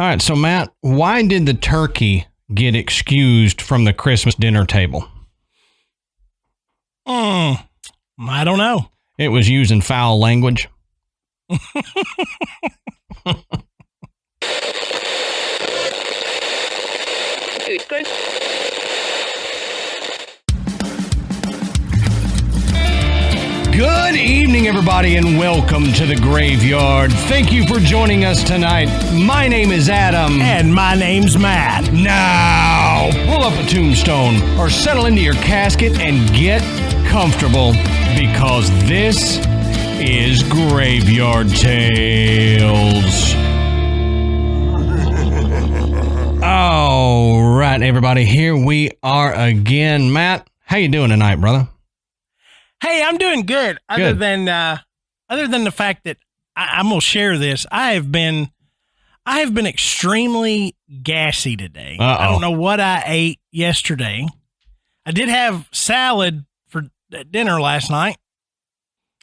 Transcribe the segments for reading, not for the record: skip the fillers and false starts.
All right, so Matt, why did the turkey get excused from the Christmas dinner table? I don't know. It was using foul language. Good evening, everybody, and welcome to the Graveyard. Thank you for joining us tonight. My name is Adam. And my name's Matt. Now, pull up a tombstone or settle into your casket and get comfortable because this is Graveyard Tales. All right, everybody, here we are again. Matt, how you doing tonight, brother? Hey, I'm doing good. Other than the fact that I'm gonna share this, I have been extremely gassy today. Uh-oh. I don't know what I ate yesterday. I did have salad for dinner last night.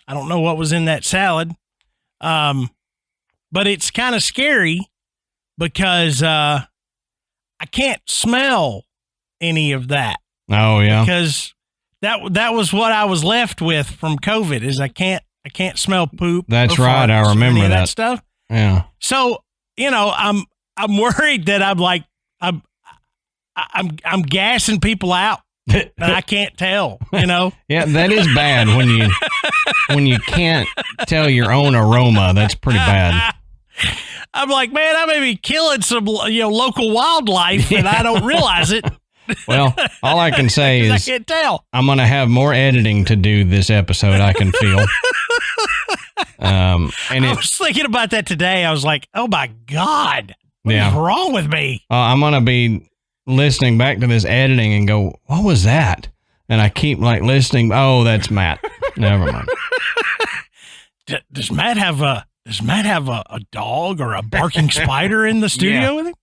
I don't know what was in that salad, but it's kind of scary because I can't smell any of that. Oh yeah, because that was what I was left with from COVID is I can't smell poop. That's right. I remember that stuff. Yeah. So, I'm worried that I'm gassing people out and I can't tell, Yeah, that is bad when you can't tell your own aroma. That's pretty bad. I'm like, man, I may be killing some, local wildlife and I don't realize it. Well, all I can say is I can't tell. I'm going to have more editing to do this episode, I can feel. And I was thinking about that today. I was like, oh, my God. What is wrong with me? I'm going to be listening back to this editing and go, what was that? And I keep listening. Oh, that's Matt. Never mind. Does Matt have a dog or a barking spider in the studio with him?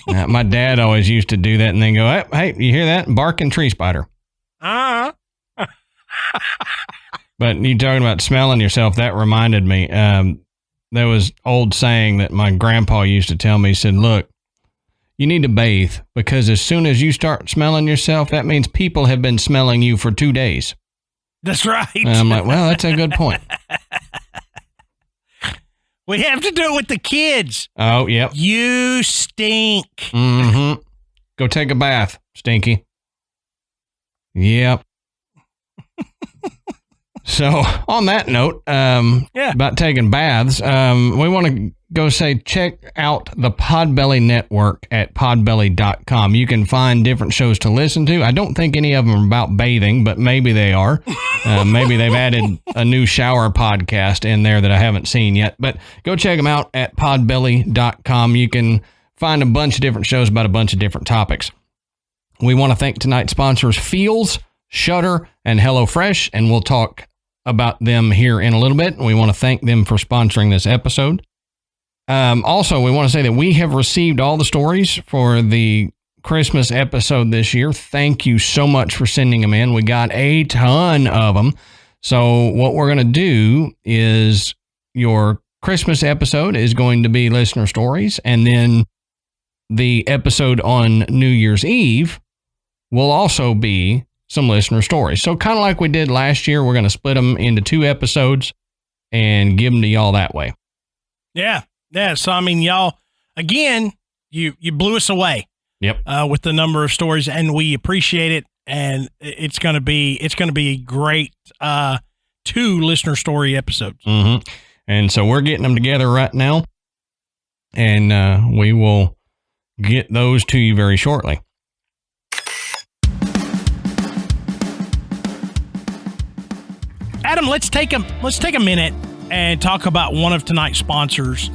My dad always used to do that and then go, hey, you hear that? Barking tree spider. Uh-huh. But you talking about smelling yourself, that reminded me. There was old saying that my grandpa used to tell me. He said, look, you need to bathe because as soon as you start smelling yourself, that means people have been smelling you for 2 days. That's right. And I'm like, well, that's a good point. We have to do it with the kids. Oh, yep. You stink. Mm-hmm. Go take a bath, Stinky. Yep. So, on that note, about taking baths, we want to go check out the Podbelly Network at podbelly.com. You can find different shows to listen to. I don't think any of them are about bathing, but maybe they are. Maybe they've added a new shower podcast in there that I haven't seen yet. But go check them out at podbelly.com. You can find a bunch of different shows about a bunch of different topics. We want to thank tonight's sponsors, Feals, Shudder, and HelloFresh, and we'll talk about them here in a little bit. We want to thank them for sponsoring this episode. Also, we want to say that we have received all the stories for the Christmas episode this year. Thank you so much for sending them in. We got a ton of them. So what we're going to do is your Christmas episode is going to be listener stories. And then the episode on New Year's Eve will also be some listener stories. So kind of like we did last year, we're going to split them into 2 episodes and give them to y'all that way. Yeah. Yeah. So, I mean, y'all, again, you blew us away. Yep. With the number of stories, and we appreciate it. And it's going to be great 2 listener story episodes. Mm-hmm. And so we're getting them together right now, and we will get those to you very shortly. Adam, let's take a minute and talk about one of tonight's sponsors,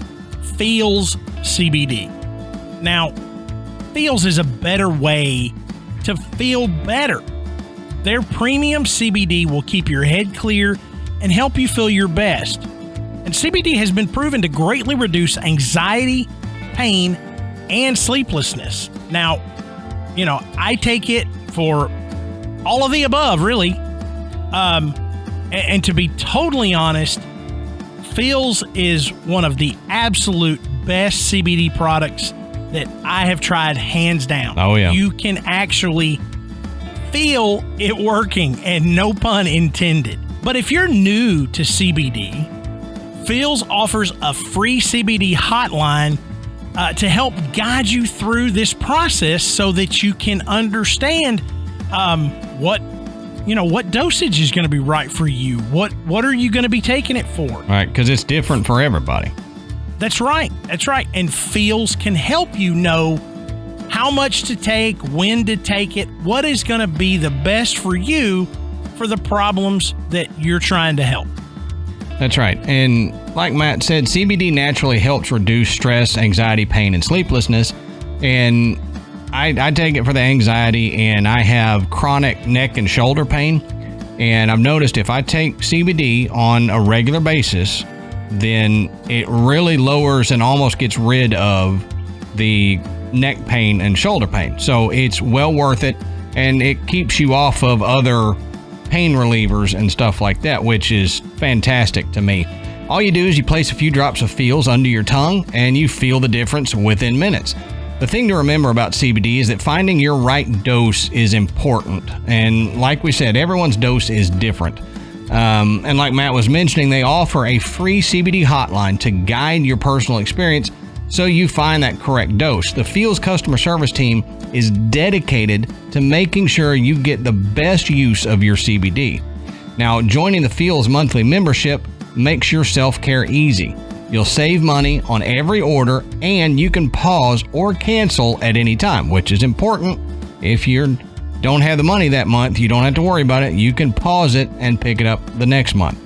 Feals CBD. Now, Feals is a better way to feel better. Their premium CBD will keep your head clear and help you feel your best. And CBD has been proven to greatly reduce anxiety, pain, and sleeplessness. Now, I take it for all of the above, really. And to be totally honest, Feals is one of the absolute best CBD products that I have tried, hands down. Oh, yeah. You can actually feel it working, and no pun intended. But if you're new to CBD, Feals offers a free CBD hotline to help guide you through this process so that you can understand what dosage is going to be right for you. What are you going to be taking it for? Right, because it's different for everybody. That's right. And Feals can help you know how much to take, when to take it, what is going to be the best for you for the problems that you're trying to help. That's right. And like Matt said, CBD naturally helps reduce stress, anxiety, pain, and sleeplessness. And I take it for the anxiety, and I have chronic neck and shoulder pain. And I've noticed if I take CBD on a regular basis, then it really lowers and almost gets rid of the neck pain and shoulder pain. So it's well worth it, and it keeps you off of other pain relievers and stuff like that, which is fantastic to me. All you do is you place a few drops of Feals under your tongue, and you feel the difference within minutes. The thing to remember about CBD is that finding your right dose is important. And like we said, everyone's dose is different. And like Matt was mentioning, they offer a free CBD hotline to guide your personal experience so you find that correct dose. The Feals customer service team is dedicated to making sure you get the best use of your CBD. Now, joining the Feals monthly membership makes your self-care easy. You'll save money on every order, and you can pause or cancel at any time, which is important. If you don't have the money that month, you don't have to worry about it. You can pause it and pick it up the next month.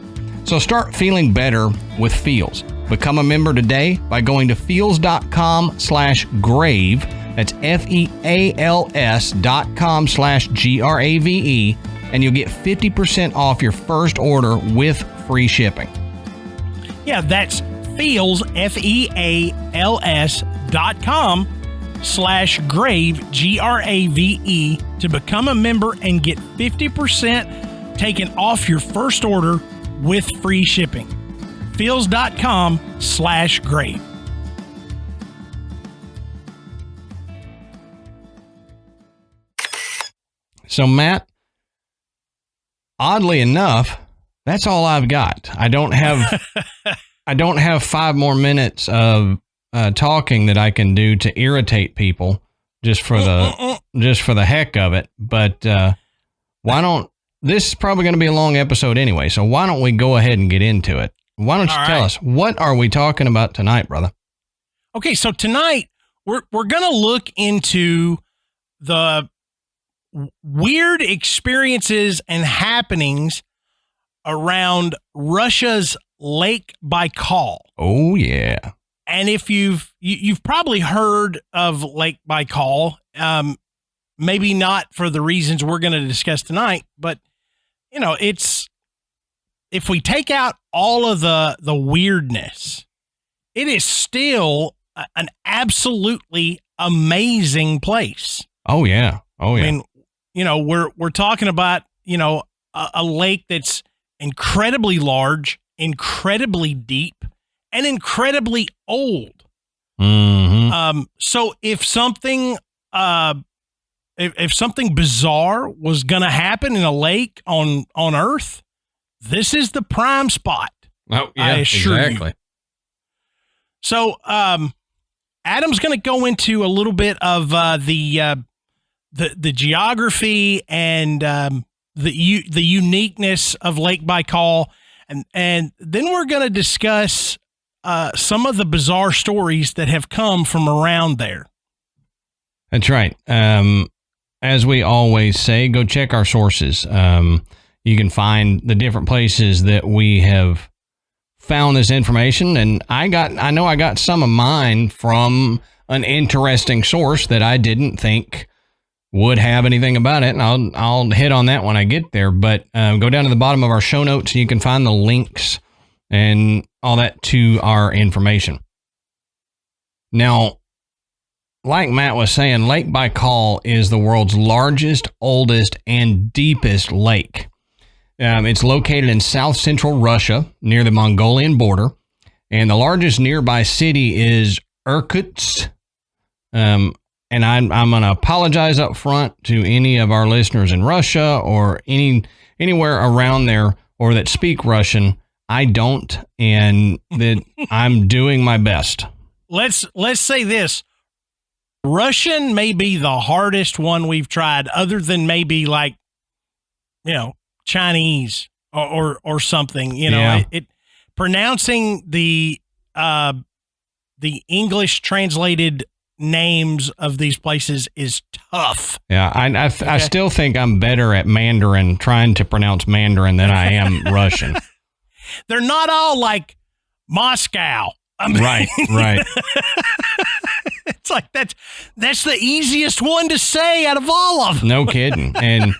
So start feeling better with Feals. Become a member today by going to feals.com/grave. That's FEALS.com/GRAVE, and you'll get 50% off your first order with free shipping. Yeah, that's Feals, FEALS.com/grave, GRAVE, to become a member and get 50% taken off your first order with free shipping. Feals.com/grave. So, Matt, oddly enough, that's all I've got. I don't have 5 more minutes of talking that I can do to irritate people just for the heck of it. But why don't, this is probably going to be a long episode anyway, so why don't we go ahead and get into it? Why don't you tell us, what are we talking about tonight, brother? Okay, so tonight we're going to look into the weird experiences and happenings around Russia's Lake Baikal. Oh yeah. And if you've probably heard of Lake Baikal, maybe not for the reasons we're going to discuss tonight, but you know, it's, if we take out all of the weirdness, it is still an absolutely amazing place. Oh yeah. Oh yeah. I mean, you know, we're talking about, you know, a lake that's incredibly large, incredibly deep, and incredibly old. Mm-hmm. So if something bizarre was going to happen in a lake on Earth, this is the prime spot. Oh yeah, I assure exactly. you. So Adam's going to go into a little bit of the geography and the uniqueness of Lake Baikal, and then we're going to discuss some of the bizarre stories that have come from around there. That's right. As we always say, go check our sources. You can find the different places that we have found this information, and I know I got some of mine from an interesting source that I didn't think would have anything about it, and I'll hit on that when I get there. But go down to the bottom of our show notes, and you can find the links and all that to our information. Now, like Matt was saying, Lake Baikal is the world's largest, oldest, and deepest lake. It's located in south-central Russia, near the Mongolian border, and the largest nearby city is Irkutsk. And I'm going to apologize up front to any of our listeners in Russia or anywhere around there or that speak Russian. I don't, and that I'm doing my best. Let's say this. Russian may be the hardest one we've tried, other than maybe like, Chinese or something. It pronouncing the English translated names of these places is tough. Yeah, I still think I'm better at Mandarin, trying to pronounce Mandarin, than I am Russian. They're not all like Moscow. Right. It's like that's the easiest one to say out of all of them. No kidding. And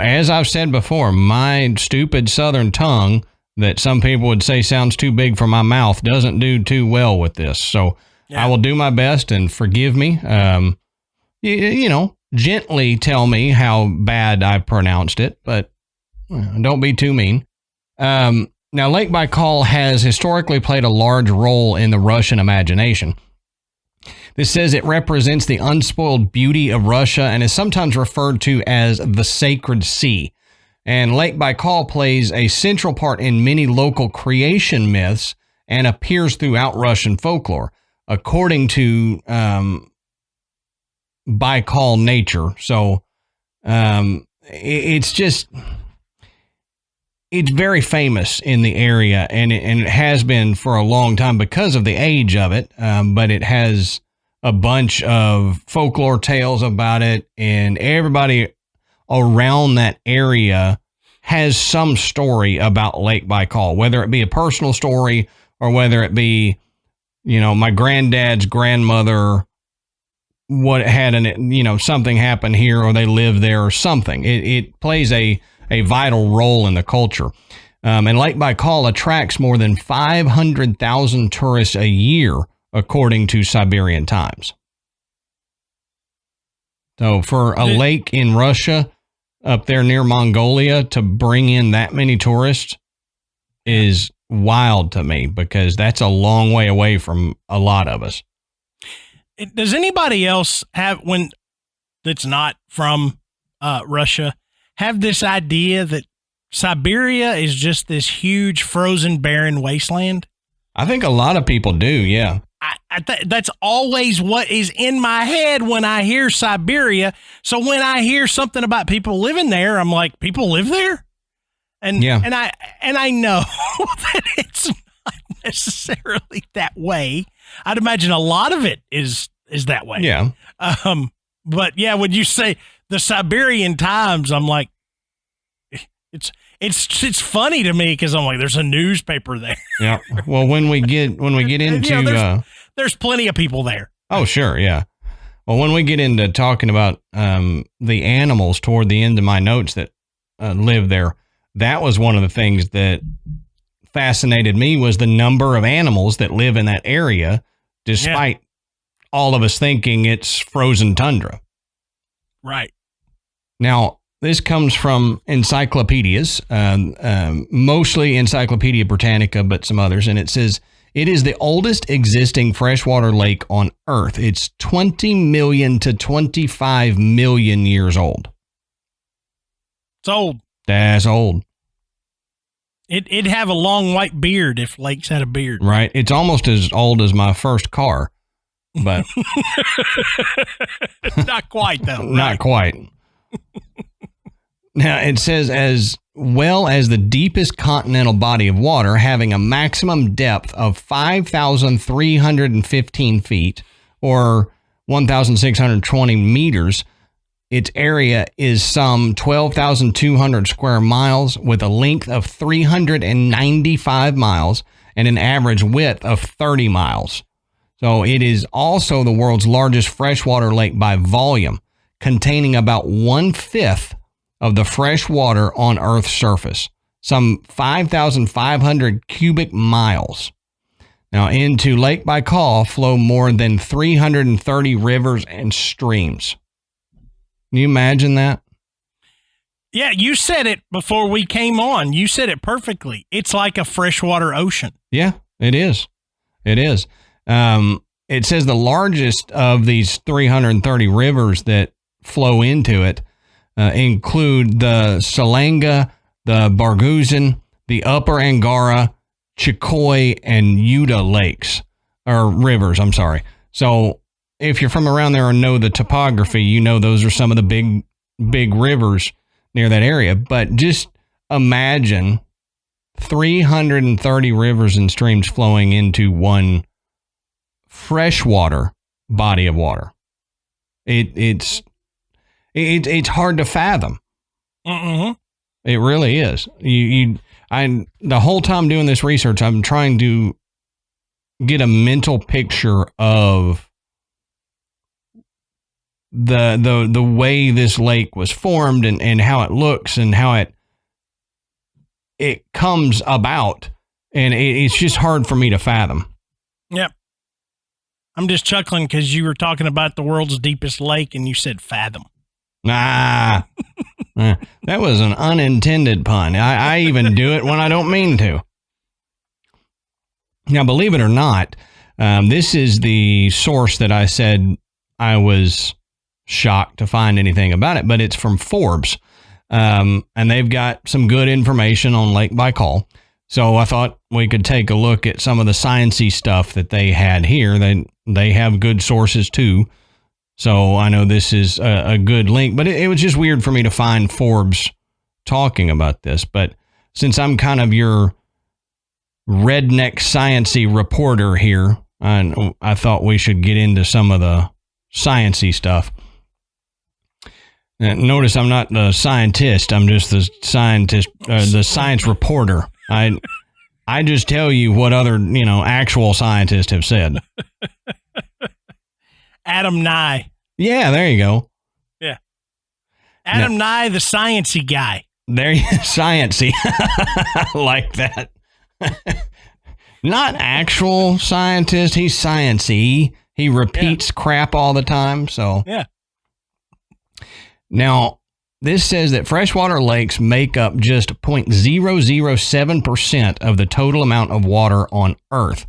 as I've said before, my stupid Southern tongue that some people would say sounds too big for my mouth doesn't do too well with this. So I will do my best, and forgive me. Gently tell me how bad I pronounced it, but don't be too mean. Now, Lake Baikal has historically played a large role in the Russian imagination. This says it represents the unspoiled beauty of Russia and is sometimes referred to as the Sacred Sea. And Lake Baikal plays a central part in many local creation myths and appears throughout Russian folklore, according to Baikal Nature. So it's very famous in the area, and it has been for a long time because of the age of it. But it has a bunch of folklore tales about it, and everybody around that area has some story about Lake Baikal, whether it be a personal story or whether it be, my granddad's grandmother, what had something happen here, or they live there or something. It plays a vital role in the culture. And Lake Baikal attracts more than 500,000 tourists a year, according to Siberian Times. So for a lake in Russia up there near Mongolia to bring in that many tourists is wild to me, because that's a long way away from a lot of us. Does anybody else that's not from Russia have this idea that Siberia is just this huge frozen barren wasteland? I think a lot of people do, yeah. That's always what is in my head when I hear Siberia. So when I hear something about people living there, I'm like, people live there? And I know that it's not necessarily that way. I'd imagine a lot of it is that way. Yeah. But yeah, when you say the Siberian Times, I'm like, it's funny to me, because I'm like, there's a newspaper there. Yeah. Well, when we get into there's plenty of people there. Oh, sure, yeah. Well, when we get into talking about the animals toward the end of my notes that live there, that was one of the things that fascinated me, was the number of animals that live in that area, despite all of us thinking it's frozen tundra. Right. Now, this comes from encyclopedias, mostly Encyclopedia Britannica, but some others, and it says, it is the oldest existing freshwater lake on Earth. It's 20 million to 25 million years old. It's old. That's old. It'd have a long white beard if lakes had a beard. Right. It's almost as old as my first car, but not quite, though. Not quite. Now, it says, as well as the deepest continental body of water, having a maximum depth of 5,315 feet or 1,620 meters, its area is some 12,200 square miles, with a length of 395 miles and an average width of 30 miles. So it is also the world's largest freshwater lake by volume, containing about 1/5 of the fresh water on Earth's surface, some 5,500 cubic miles. Now, into Lake Baikal flow more than 330 rivers and streams. Can you imagine that? Yeah, you said it before we came on. You said it perfectly. It's like a freshwater ocean. Yeah, it is. It is. it says the largest of these 330 rivers that flow into it include the Salanga, the Barguzin, the Upper Angara, Chikoy, and Uda lakes, or rivers, I'm sorry. So if you're from around there and know the topography, you know those are some of the big rivers near that area. But just imagine 330 rivers and streams flowing into one freshwater body of water. It's hard to fathom. It really is. The whole time doing this research, I'm trying to get a mental picture of the way this lake was formed and how it looks and how it comes about, and it's just hard for me to fathom. Yep. I'm just chuckling because you were talking about the world's deepest lake and you said fathom. Nah, that was an unintended pun. I even do it when I don't mean to. Now, believe it or not, this is the source that I said I was shocked to find anything about it, but it's from Forbes. And they've got some good information on Lake Baikal. So I thought we could take a look at some of the sciencey stuff that they had here. They have good sources too. So I know this is a good link, but it was just weird for me to find Forbes talking about this. But since I'm kind of your redneck sciencey reporter here, I thought we should get into some of the sciencey stuff. Notice I'm not the scientist. I'm just the scientist, the science reporter. I just tell you what other, actual scientists have said. Adam Nye. Yeah, there you go. Yeah. Adam Nye, the sciencey guy. There you sciencey. I like that. Not actual scientist. He's sciencey. He repeats crap all the time. So yeah. Now, this says that freshwater lakes make up just 0.007% of the total amount of water on Earth,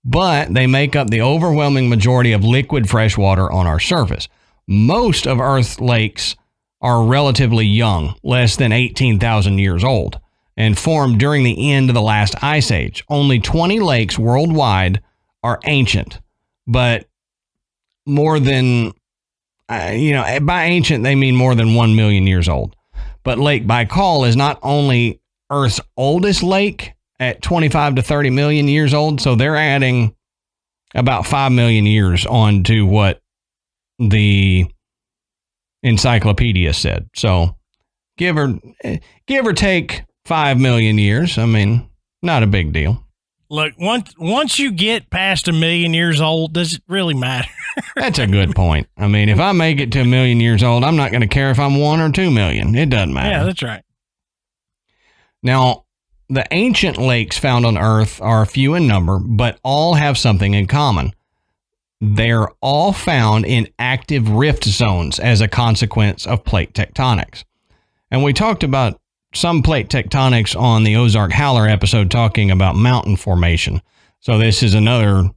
but they make up the overwhelming majority of liquid freshwater on our surface. Most of Earth's lakes are relatively young, less than 18,000 years old, and formed during the end of the last ice age. Only 20 lakes worldwide are ancient, but more than... by ancient, they mean more than 1 million years old. But Lake Baikal is not only Earth's oldest lake at 25 to 30 million years old, so they're adding about 5 million years on to what the encyclopedia said. So give or take 5 million years. I mean, not a big deal. Look, once you get past 1 million years old, does it really matter? That's a good point. I mean, if I make it to 1 million years old, I'm not going to care if I'm 1 or 2 million. It doesn't matter. Yeah, that's right. Now, the ancient lakes found on Earth are few in number, but all have something in common. They're all found in active rift zones as a consequence of plate tectonics. And we talked about some plate tectonics on the Ozark Howler episode talking about mountain formation. So this is another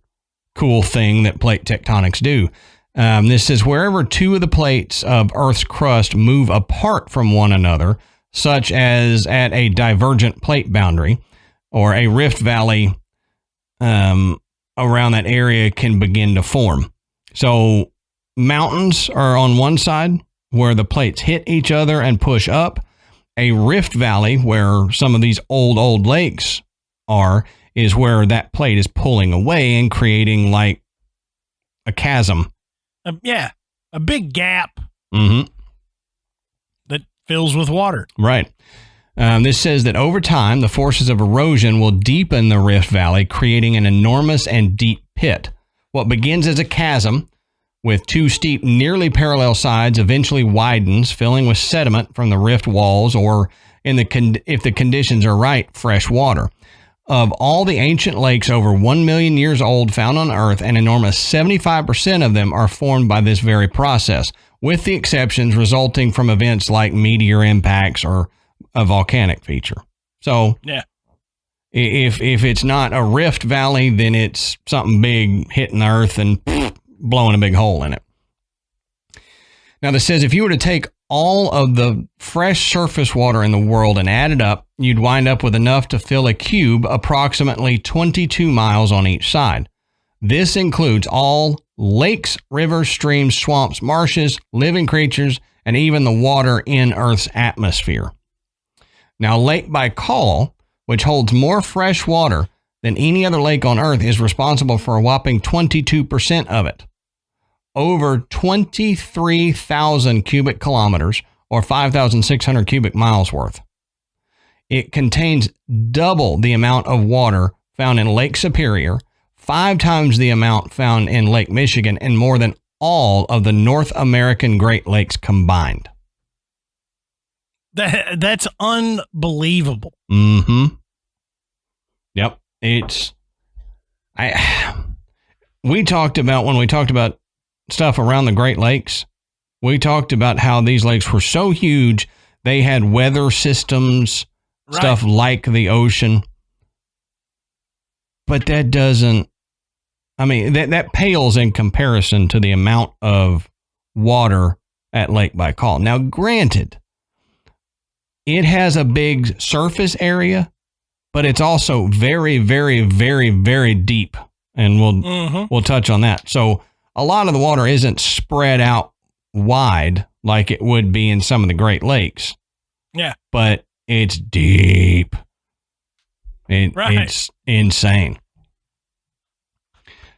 cool thing that plate tectonics do. This is wherever two of the plates of Earth's crust move apart from one another, such as at a divergent plate boundary or a rift valley around that area can begin to form. So mountains are on one side where the plates hit each other and push up. A rift valley, where some of these old lakes are, is where that plate is pulling away and creating like a chasm. A big gap that fills with water. Right. This says that over time, the forces of erosion will deepen the rift valley, creating an enormous and deep pit. What begins as a chasm with two steep, nearly parallel sides eventually widens, filling with sediment from the rift walls or, if the conditions are right, fresh water. Of all the ancient lakes over 1 million years old found on Earth, an enormous 75% of them are formed by this very process, with the exceptions resulting from events like meteor impacts or a volcanic feature. So, yeah, If it's not a rift valley, then it's something big hitting the earth and blowing a big hole in it. Now, this says if you were to take all of the fresh surface water in the world and add it up, you'd wind up with enough to fill a cube approximately 22 miles on each side. This includes all lakes, rivers, streams, swamps, marshes, living creatures, and even the water in Earth's atmosphere. Now, Lake Baikal, which holds more fresh water than any other lake on Earth, is responsible for a whopping 22% of it. Over 23,000 cubic kilometers, or 5,600 cubic miles worth. It contains double the amount of water found in Lake Superior, 5 times the amount found in Lake Michigan, and more than all of the North American Great Lakes combined. That's unbelievable. Mm-hmm. Yep. We talked about stuff around the Great Lakes, we talked about how these lakes were so huge, they had weather systems, stuff like the ocean. But that doesn't, that pales in comparison to the amount of water at Lake Baikal. Now, granted, it has a big surface area, but it's also very, very, very, very deep. And we'll touch on that. So a lot of the water isn't spread out wide like it would be in some of the Great Lakes. Yeah. But it's deep. It's insane.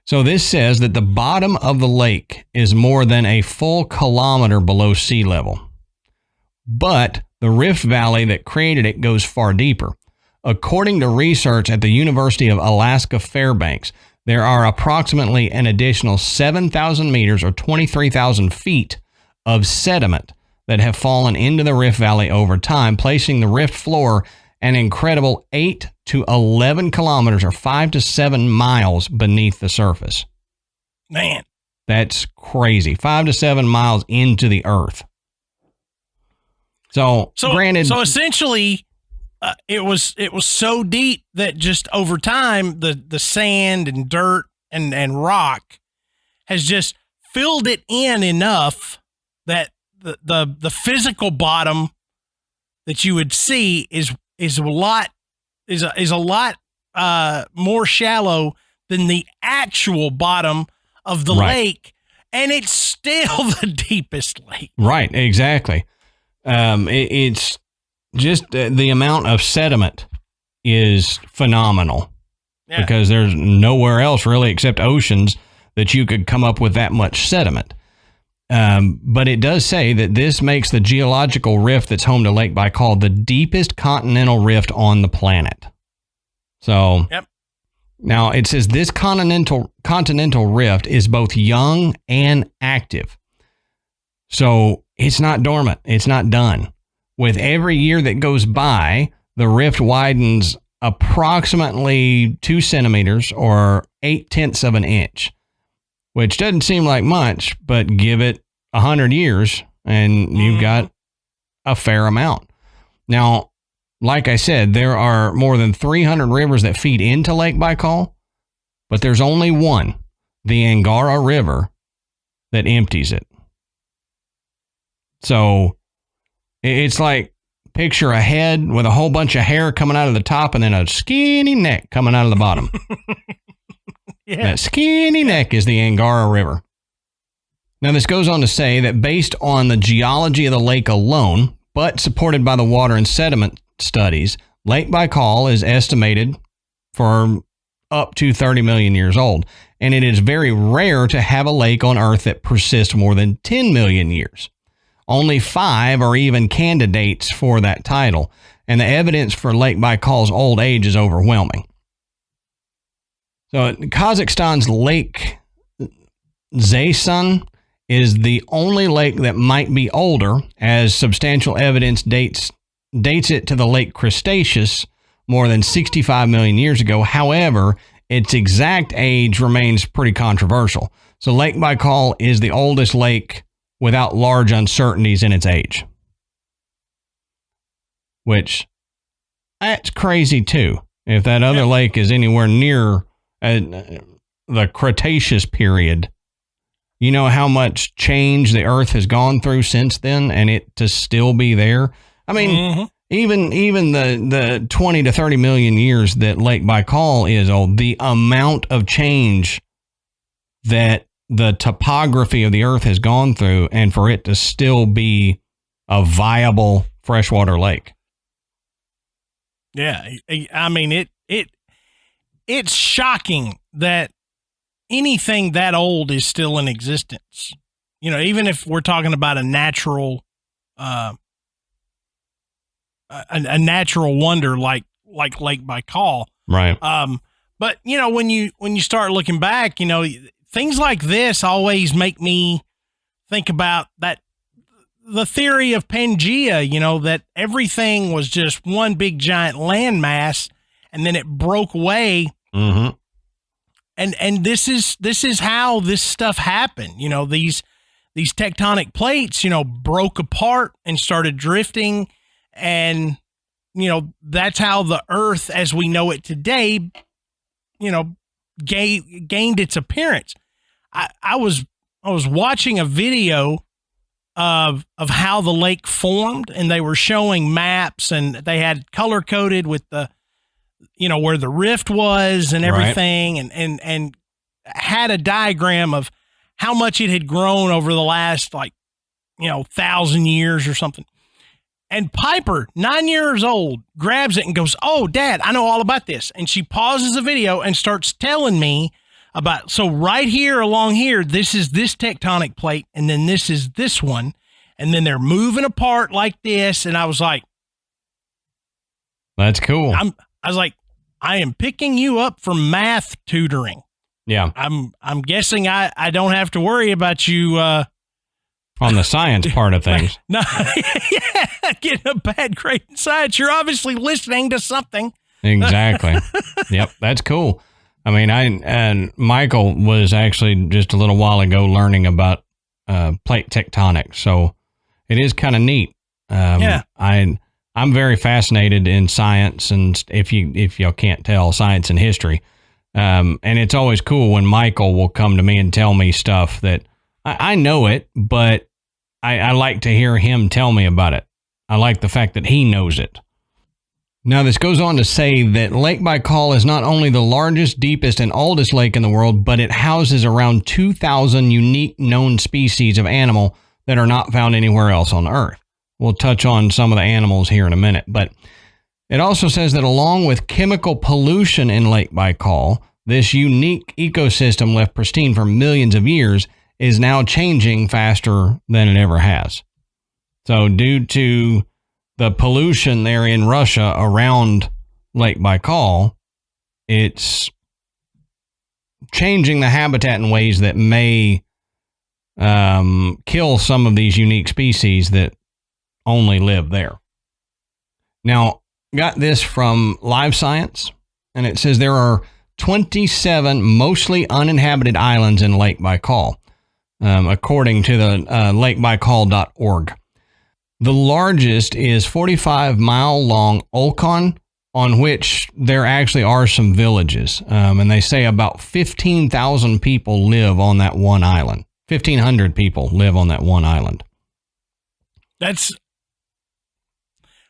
So this says that the bottom of the lake is more than a full kilometer below sea level. But the rift valley that created it goes far deeper. According to research at the University of Alaska Fairbanks, there are approximately an additional 7,000 meters or 23,000 feet of sediment that have fallen into the rift valley over time, placing the rift floor an incredible 8 to 11 kilometers or 5 to 7 miles beneath the surface. Man, that's crazy. 5 to 7 miles into the earth. So granted, so essentially, it was so deep that just over time, the sand and dirt and rock has just filled it in enough that the physical bottom that you would see is a lot more shallow than the actual bottom of the lake, and it's still the deepest lake. Right, exactly. It's just the amount of sediment is phenomenal because there's nowhere else really except oceans that you could come up with that much sediment. But it does say that this makes the geological rift that's home to Lake Baikal the deepest continental rift on the planet. So now it says this continental rift is both young and active. So it's not dormant. It's not done. With every year that goes by, the rift widens approximately 2 centimeters or 0.8 of an inch, which doesn't seem like much, but give it 100 years and you've got a fair amount. Now, like I said, there are more than 300 rivers that feed into Lake Baikal, but there's only one, the Angara River, that empties it. So it's like picture a head with a whole bunch of hair coming out of the top and then a skinny neck coming out of the bottom. That skinny neck is the Angara River. Now, this goes on to say that based on the geology of the lake alone, but supported by the water and sediment studies, Lake Baikal is estimated for up to 30 million years old. And it is very rare to have a lake on Earth that persists more than 10 million years. Only 5 are even candidates for that title, and the evidence for Lake Baikal's old age is overwhelming. So Kazakhstan's Lake Zaysun is the only lake that might be older, as substantial evidence dates it to the Lake Cretaceous more than 65 million years ago. However, its exact age remains pretty controversial. So Lake Baikal is the oldest lake without large uncertainties in its age. Which, that's crazy too. If that other lake is anywhere near the Cretaceous period, you know how much change the Earth has gone through since then, and it to still be there. I mean, even the 20 to 30 million years that Lake Baikal is old, the amount of change that the topography of the Earth has gone through, and for it to still be a viable freshwater lake. Yeah, I mean it's shocking that anything that old is still in existence. You know, even if we're talking about a natural natural wonder like Lake Baikal. Right. But you know, when you start looking back, you know, things like this always make me think about the theory of Pangea, you know, that everything was just one big giant landmass and then it broke away. Mm-hmm. And this is how this stuff happened. You know, these tectonic plates, you know, broke apart and started drifting. And, you know, that's how the Earth as we know it today, you know, gained its appearance. I was watching a video of how the lake formed, and they were showing maps, and they had color coded with the, you know, where the rift was and everything, right. and had a diagram of how much it had grown over the last, like, you know, 1,000 years or something. And Piper, 9 years old, grabs it and goes, "Oh, Dad, I know all about this." And she pauses the video and starts telling me about, so right here along here, this is this tectonic plate, and then this is this one, and then they're moving apart like this. And I was like, "That's cool." I was like, "I am picking you up from math tutoring." Yeah. I'm guessing I don't have to worry about you on the science part of things. No, yeah, getting a bad grade in science. You're obviously listening to something. Exactly. Yep, that's cool. I mean, and Michael was actually just a little while ago learning about plate tectonics, so it is kind of neat. Yeah, I'm very fascinated in science, and if y'all can't tell, science and history. And it's always cool when Michael will come to me and tell me stuff that I know it, but I like to hear him tell me about it. I like the fact that he knows it. Now, this goes on to say that Lake Baikal is not only the largest, deepest, and oldest lake in the world, but it houses around 2,000 unique known species of animal that are not found anywhere else on Earth. We'll touch on some of the animals here in a minute, but it also says that along with chemical pollution in Lake Baikal, this unique ecosystem left pristine for millions of years is now changing faster than it ever has. So due to the pollution there in Russia around Lake Baikal, it's changing the habitat in ways that may kill some of these unique species that only live there. Now, got this from Live Science, and it says there are 27 mostly uninhabited islands in Lake Baikal, according to the lakebaikal.org. The largest is 45-mile-long Olkhon, on which there actually are some villages. And they say about 15,000 people live on that one island. 1,500 people live on that one island.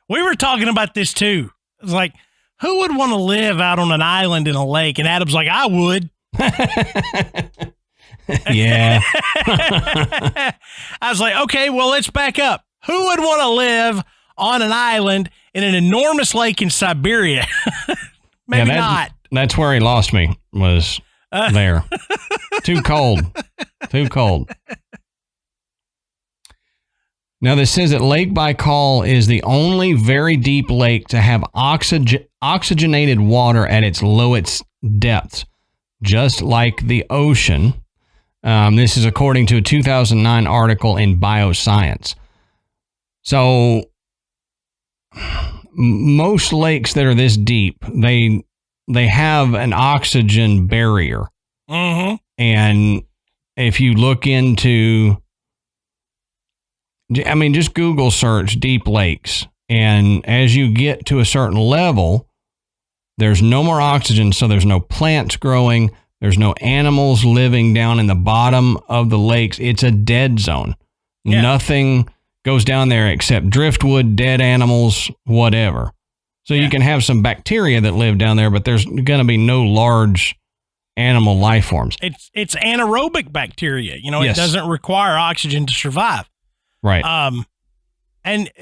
We were talking about this too. It's like, who would want to live out on an island in a lake? And Adam's like, I would. Yeah. I was like, okay, well, let's back up. Who would want to live on an island in an enormous lake in Siberia? Maybe not. That's where he lost me, was there. Too cold. Too cold. Now, this says that Lake Baikal is the only very deep lake to have oxygenated water at its lowest depths, just like the ocean. This is according to a 2009 article in Bioscience. So most lakes that are this deep, they have an oxygen barrier. Mm-hmm. And if you look into, I mean, just Google search deep lakes. And as you get to a certain level, There's no more oxygen, so there's no plants growing. There's no animals living down in the bottom of the lakes. It's a dead zone. Yeah. Nothing goes down there except driftwood, dead animals, whatever. So you can have some bacteria that live down there, but there's going to be no large animal life forms. It's anaerobic bacteria. It doesn't require oxygen to survive. Right.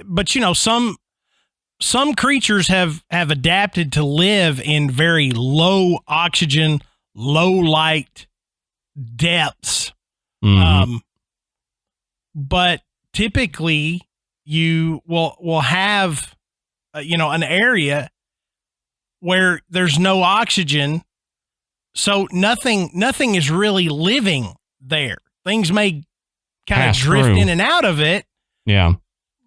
But some creatures have adapted to live in very low oxygen, low light depths. Mm-hmm. But typically you will have an area where there's no oxygen, so nothing is really living there. Things may kind of drift in and out of it,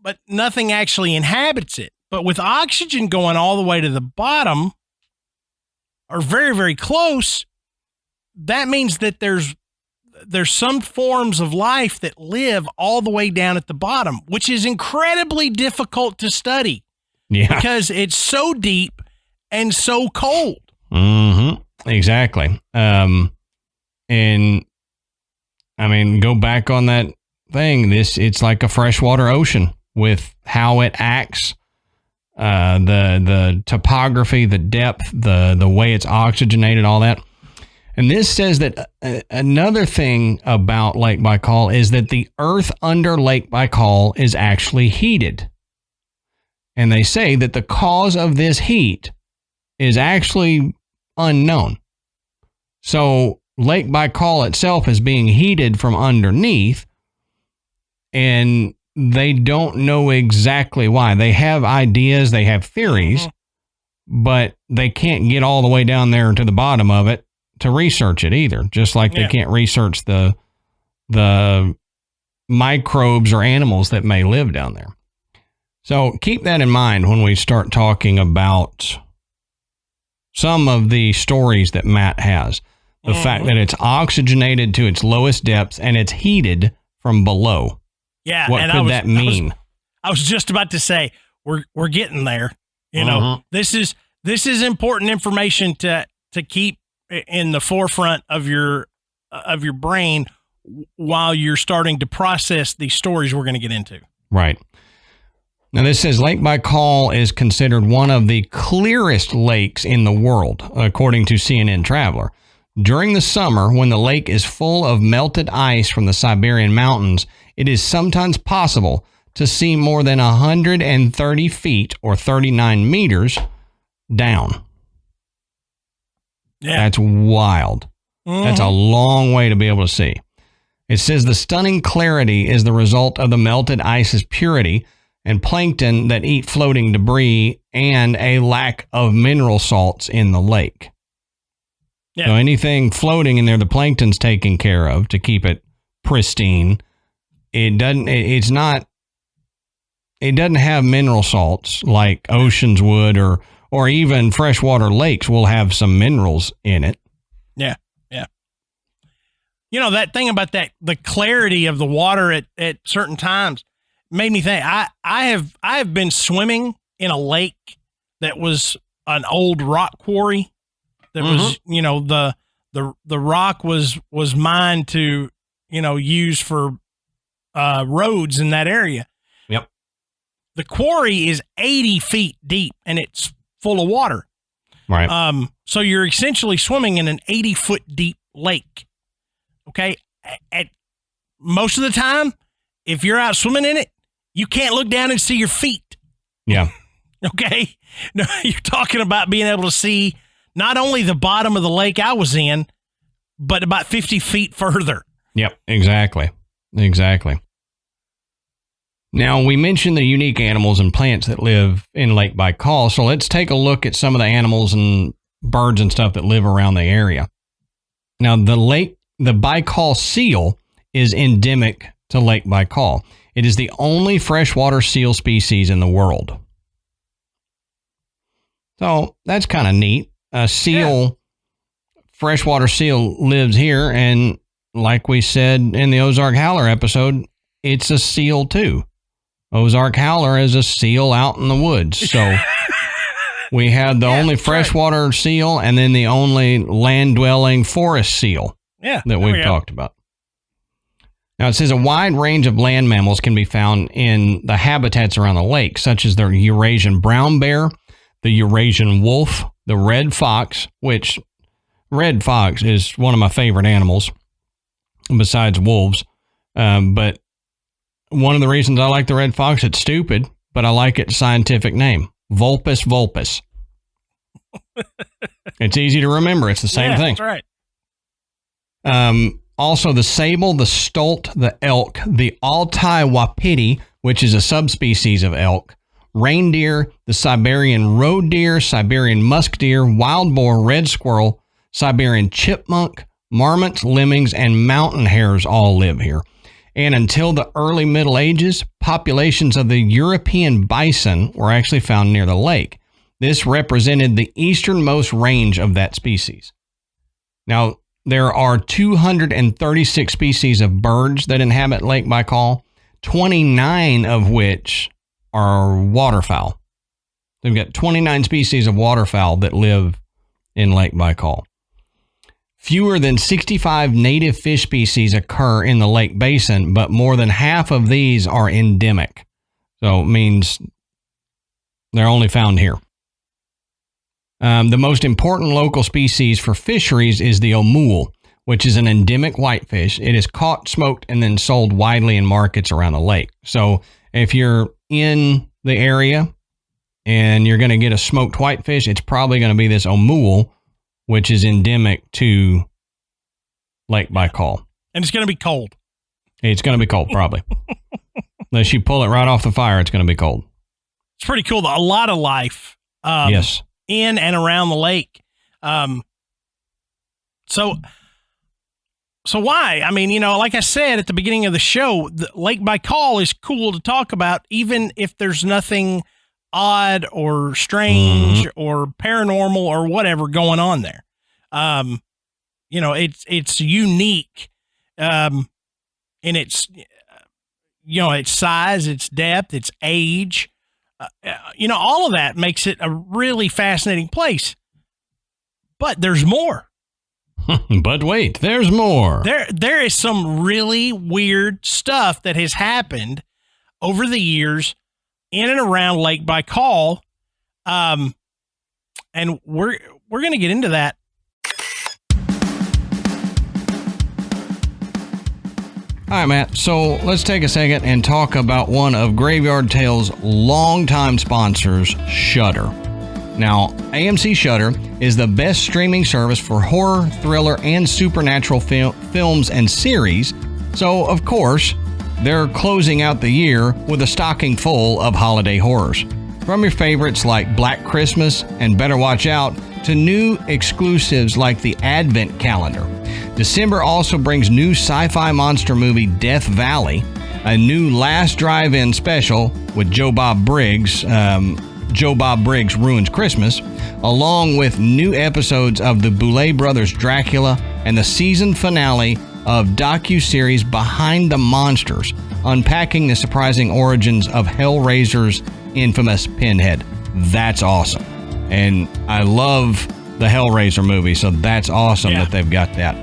but nothing actually inhabits it. But with oxygen going all the way to the bottom, or very, very close, that means that there's some forms of life that live all the way down at the bottom, which is incredibly difficult to study. Yeah. Because it's so deep and so cold. Mm-hmm. Exactly. And I mean, go back on that thing. It's like a freshwater ocean with how it acts, the topography, the depth, the way it's oxygenated, all that. And this says that another thing about Lake Baikal is that the earth under Lake Baikal is actually heated. And they say that the cause of this heat is actually unknown. So Lake Baikal itself is being heated from underneath, and they don't know exactly why. They have ideas, they have theories, but they can't get all the way down there to the bottom of it to research it either. Just like they can't research the microbes or animals that may live down there. So keep that in mind when we start talking about some of the stories that Matt has. The fact that it's oxygenated to its lowest depths and it's heated from below. Yeah. What could that mean? I was just about to say, we're getting there. This is important information to keep in the forefront of your brain while you're starting to process these stories we're going to get into. Right. Now, this says Lake Baikal is considered one of the clearest lakes in the world, according to CNN Traveler. During the summer, when the lake is full of melted ice from the Siberian mountains, it is sometimes possible to see more than 130 feet or 39 meters down. Yeah. That's wild. That's a long way to be able to see. It says the stunning clarity is the result of the melted ice's purity and plankton that eat floating debris and a lack of mineral salts in the lake. Yeah. So anything floating in there, the plankton's taken care of to keep it pristine. It doesn't have mineral salts like oceans would, or even freshwater lakes will have some minerals in it. Yeah. Yeah. That thing about the clarity of the water at certain times made me think. I have been swimming in a lake that was an old rock quarry that was, the rock was mined to, use for roads in that area. Yep. The quarry is 80 feet deep and it's full of water. Right. So you're essentially swimming in an 80-foot deep lake. Okay. At most of the time, if you're out swimming in it, you can't look down and see your feet. Yeah. Okay. No, you're talking about being able to see not only the bottom of the lake I was in, but about 50 feet further. Yep. Exactly. Now, we mentioned the unique animals and plants that live in Lake Baikal, so let's take a look at some of the animals and birds and stuff that live around the area. Now, the Baikal seal is endemic to Lake Baikal. It is the only freshwater seal species in the world. So, that's kind of neat. A seal, freshwater seal lives here, and like we said in the Ozark Howler episode, it's a seal too. Ozark Howler is a seal out in the woods. So We had the only freshwater seal and then the only land-dwelling forest seal that we've talked about. Now, it says a wide range of land mammals can be found in the habitats around the lake, such as the Eurasian brown bear, the Eurasian wolf, the red fox, which red fox is one of my favorite animals besides wolves. But one of the reasons I like the red fox, it's stupid, but I like its scientific name, Vulpes vulpes. It's easy to remember. It's the same thing. That's right. Also, the sable, the stolt, the elk, the Altai wapiti, which is a subspecies of elk, reindeer, the Siberian roe deer, Siberian musk deer, wild boar, red squirrel, Siberian chipmunk, marmots, lemmings, and mountain hares all live here. And until the early Middle Ages, populations of the European bison were actually found near the lake. This represented the easternmost range of that species. Now, there are 236 species of birds that inhabit Lake Baikal, 29 of which are waterfowl. They've got 29 species of waterfowl that live in Lake Baikal. Fewer than 65 native fish species occur in the lake basin, but more than half of these are endemic. So it means they're only found here. The most important local species for fisheries is the omul, which is an endemic whitefish. It is caught, smoked, and then sold widely in markets around the lake. So if you're in the area and you're going to get a smoked whitefish, it's probably going to be this omul, which is endemic to Lake Baikal. And it's going to be cold. It's going to be cold, probably. Unless you pull it right off the fire, it's going to be cold. It's pretty cool. A lot of life. Yes. In and around the lake. So why? I mean, like I said at the beginning of the show, the Lake Baikal is cool to talk about, even if there's nothing odd or strange or paranormal or whatever going on there. It's unique in its, its size, its depth, its age. All of that makes it a really fascinating place. But there's more. But wait, there's more. There is some really weird stuff that has happened over the years in and around Lake Baikal. And we're going to get into that. All right, Matt. So let's take a second and talk about one of Graveyard Tales' longtime sponsors, Shudder. Now, AMC Shudder is the best streaming service for horror, thriller, and supernatural films and series. So, of course, they're closing out the year with a stocking full of holiday horrors. From your favorites like Black Christmas and Better Watch Out to new exclusives like the Advent Calendar. December also brings new sci-fi monster movie Death Valley, a new Last Drive-In special with Joe Bob Briggs Ruins Christmas, along with new episodes of the Boulet Brothers Dracula and the season finale of docuseries Behind the Monsters, unpacking the surprising origins of Hellraiser's infamous Pinhead. That's awesome. And I love the Hellraiser movie, so that's awesome that they've got that.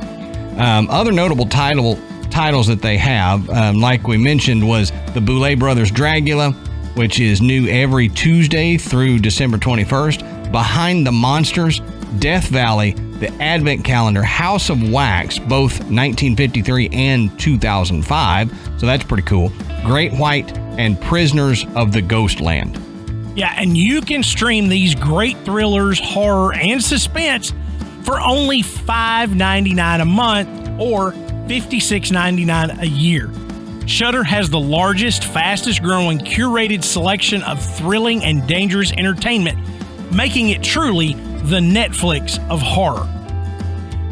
Other notable titles that they have, like we mentioned, was the Boulet Brothers Dracula, which is new every Tuesday through December 21st. Behind the Monsters, Death Valley, the Advent Calendar, House of Wax, both 1953 and 2005. So that's pretty cool. Great White and Prisoners of the Ghostland. Yeah, and you can stream these great thrillers, horror, and suspense for only $5.99 a month or $56.99 a year. Shudder has the largest, fastest-growing, curated selection of thrilling and dangerous entertainment, making it truly the Netflix of horror.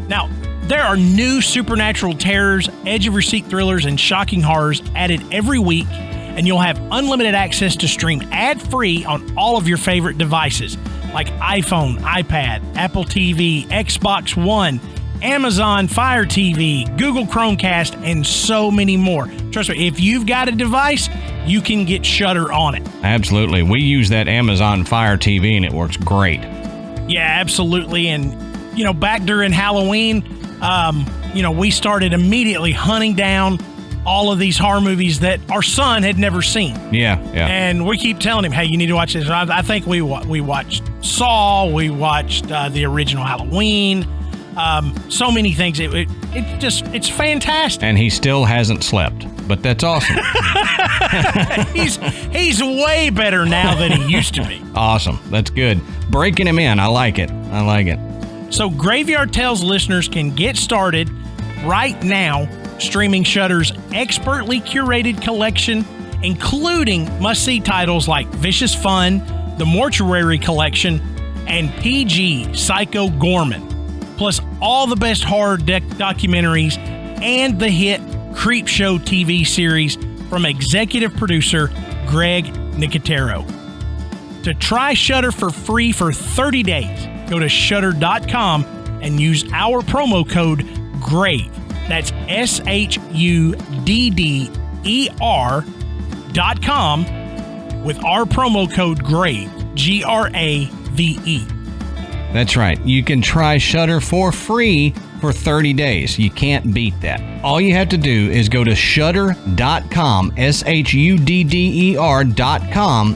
Now, there are new supernatural terrors, edge-of-your-seat thrillers, and shocking horrors added every week, and you'll have unlimited access to stream ad-free on all of your favorite devices, like iPhone, iPad, Apple TV, Xbox One, Amazon Fire TV, Google Chromecast, and so many more. Trust me, if you've got a device, you can get Shudder on it. Absolutely. We use that Amazon Fire TV, and it works great. Yeah, absolutely. And, back during Halloween, we started immediately hunting down all of these horror movies that our son had never seen. Yeah. And we keep telling him, hey, you need to watch this. I think we watched Saw. We watched the original Halloween. So many things. It's fantastic. And he still hasn't slept, but that's awesome. He's way better now than he used to be. Awesome. That's good. Breaking him in. I like it. So Graveyard Tales listeners can get started right now streaming Shudder's expertly curated collection, including must-see titles like Vicious Fun, The Mortuary Collection, and PG Psycho Gorman, plus all the best horror documentaries and the hit Creepshow TV series from executive producer Greg Nicotero. To try Shudder for free for 30 days, go to Shudder.com and use our promo code GRAVE. That's SHUDDER.com with our promo code GRAVE, GRAVE. That's right. You can try Shudder for free for 30 days. You can't beat that. All you have to do is go to Shudder.com, SHUDDER.com,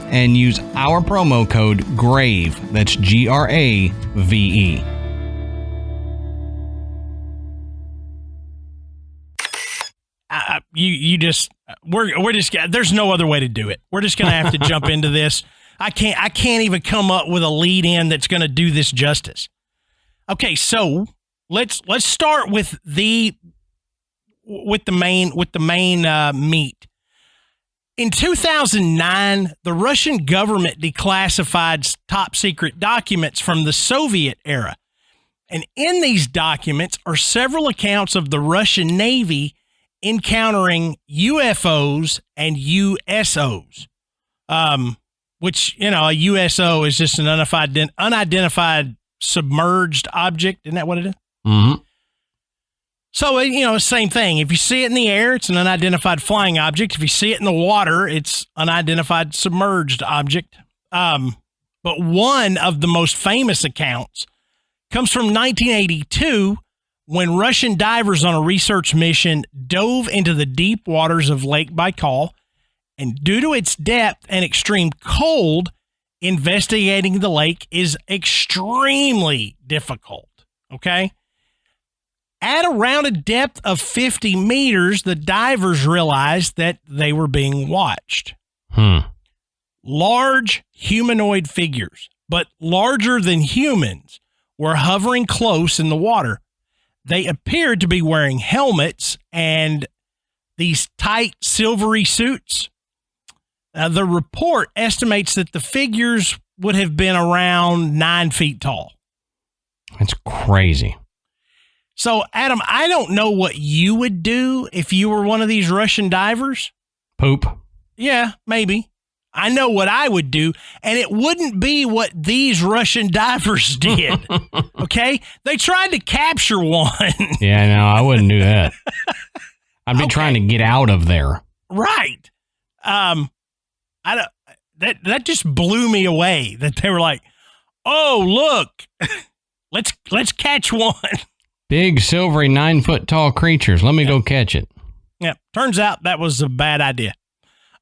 and use our promo code GRAVE. That's GRAVE. We're just there's no other way to do it. We're just gonna have to jump into this. I can't even come up with a lead in that's gonna do this justice. Okay, so let's start with the main meat. In 2009, the Russian government declassified top secret documents from the Soviet era, and in these documents are several accounts of the Russian Navy encountering UFOs and USOs, which, a USO is just an unidentified submerged object. Isn't that what it is? Mm-hmm. So, same thing. If you see it in the air, it's an unidentified flying object. If you see it in the water, it's unidentified submerged object. But one of the most famous accounts comes from 1982, when Russian divers on a research mission dove into the deep waters of Lake Baikal, and due to its depth and extreme cold, investigating the lake is extremely difficult. Okay? At around a depth of 50 meters, the divers realized that they were being watched. Large humanoid figures, but larger than humans, were hovering close in the water. They appeared to be wearing helmets and these tight silvery suits. The report estimates that the figures would have been around 9 feet tall. That's crazy. So, Adam, I don't know what you would do if you were one of these Russian divers. Poop. Yeah, maybe. I know what I would do, and it wouldn't be what these Russian divers did. Okay? They tried to capture one. Yeah, no, I wouldn't do that. I'd be trying to get out of there. Right. That just blew me away that they were like, "Oh, look. let's catch one." Big, silvery, 9-foot tall creatures. Let me go catch it. Yeah. Turns out that was a bad idea.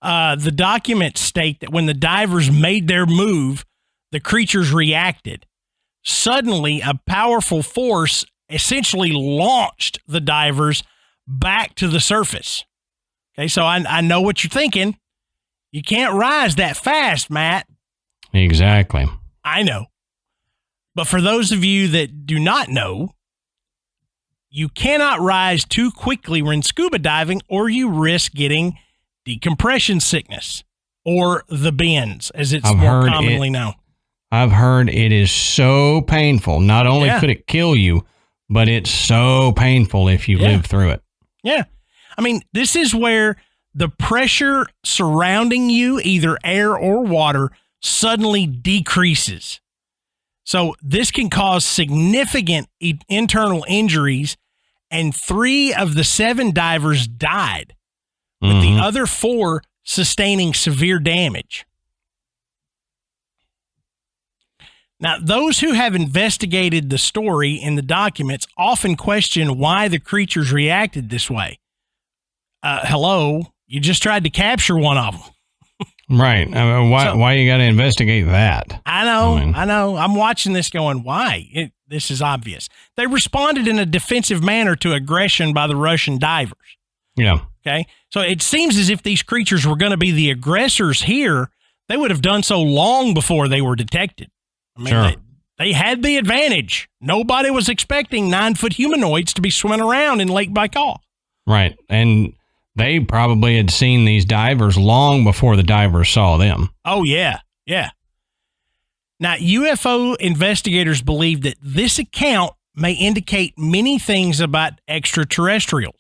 The documents state that when the divers made their move, the creatures reacted. Suddenly, a powerful force essentially launched the divers back to the surface. Okay, so I know what you're thinking. You can't rise that fast, Matt. Exactly. I know. But for those of you that do not know, you cannot rise too quickly when scuba diving, or you risk getting decompression sickness, or the bends, as it's more commonly known. I've heard it is so painful. Not only could it kill you, but it's so painful if you live through it. Yeah. I mean, this is where the pressure surrounding you, either air or water, suddenly decreases. So this can cause significant internal injuries, and 3 of the 7 divers died. with the other 4 sustaining severe damage. Now, those who have investigated the story in the documents often question why the creatures reacted this way. Hello, you just tried to capture one of them. Right. Why you got to investigate that? I know. I'm watching this going, why? This is obvious. They responded in a defensive manner to aggression by the Russian divers. Yeah. Okay. So it seems as if these creatures were going to be the aggressors here. They would have done so long before they were detected. I mean, sure. They had the advantage. Nobody was expecting 9-foot humanoids to be swimming around in Lake Baikal. Right. And they probably had seen these divers long before the divers saw them. Oh, yeah. Yeah. Now, UFO investigators believe that this account may indicate many things about extraterrestrials.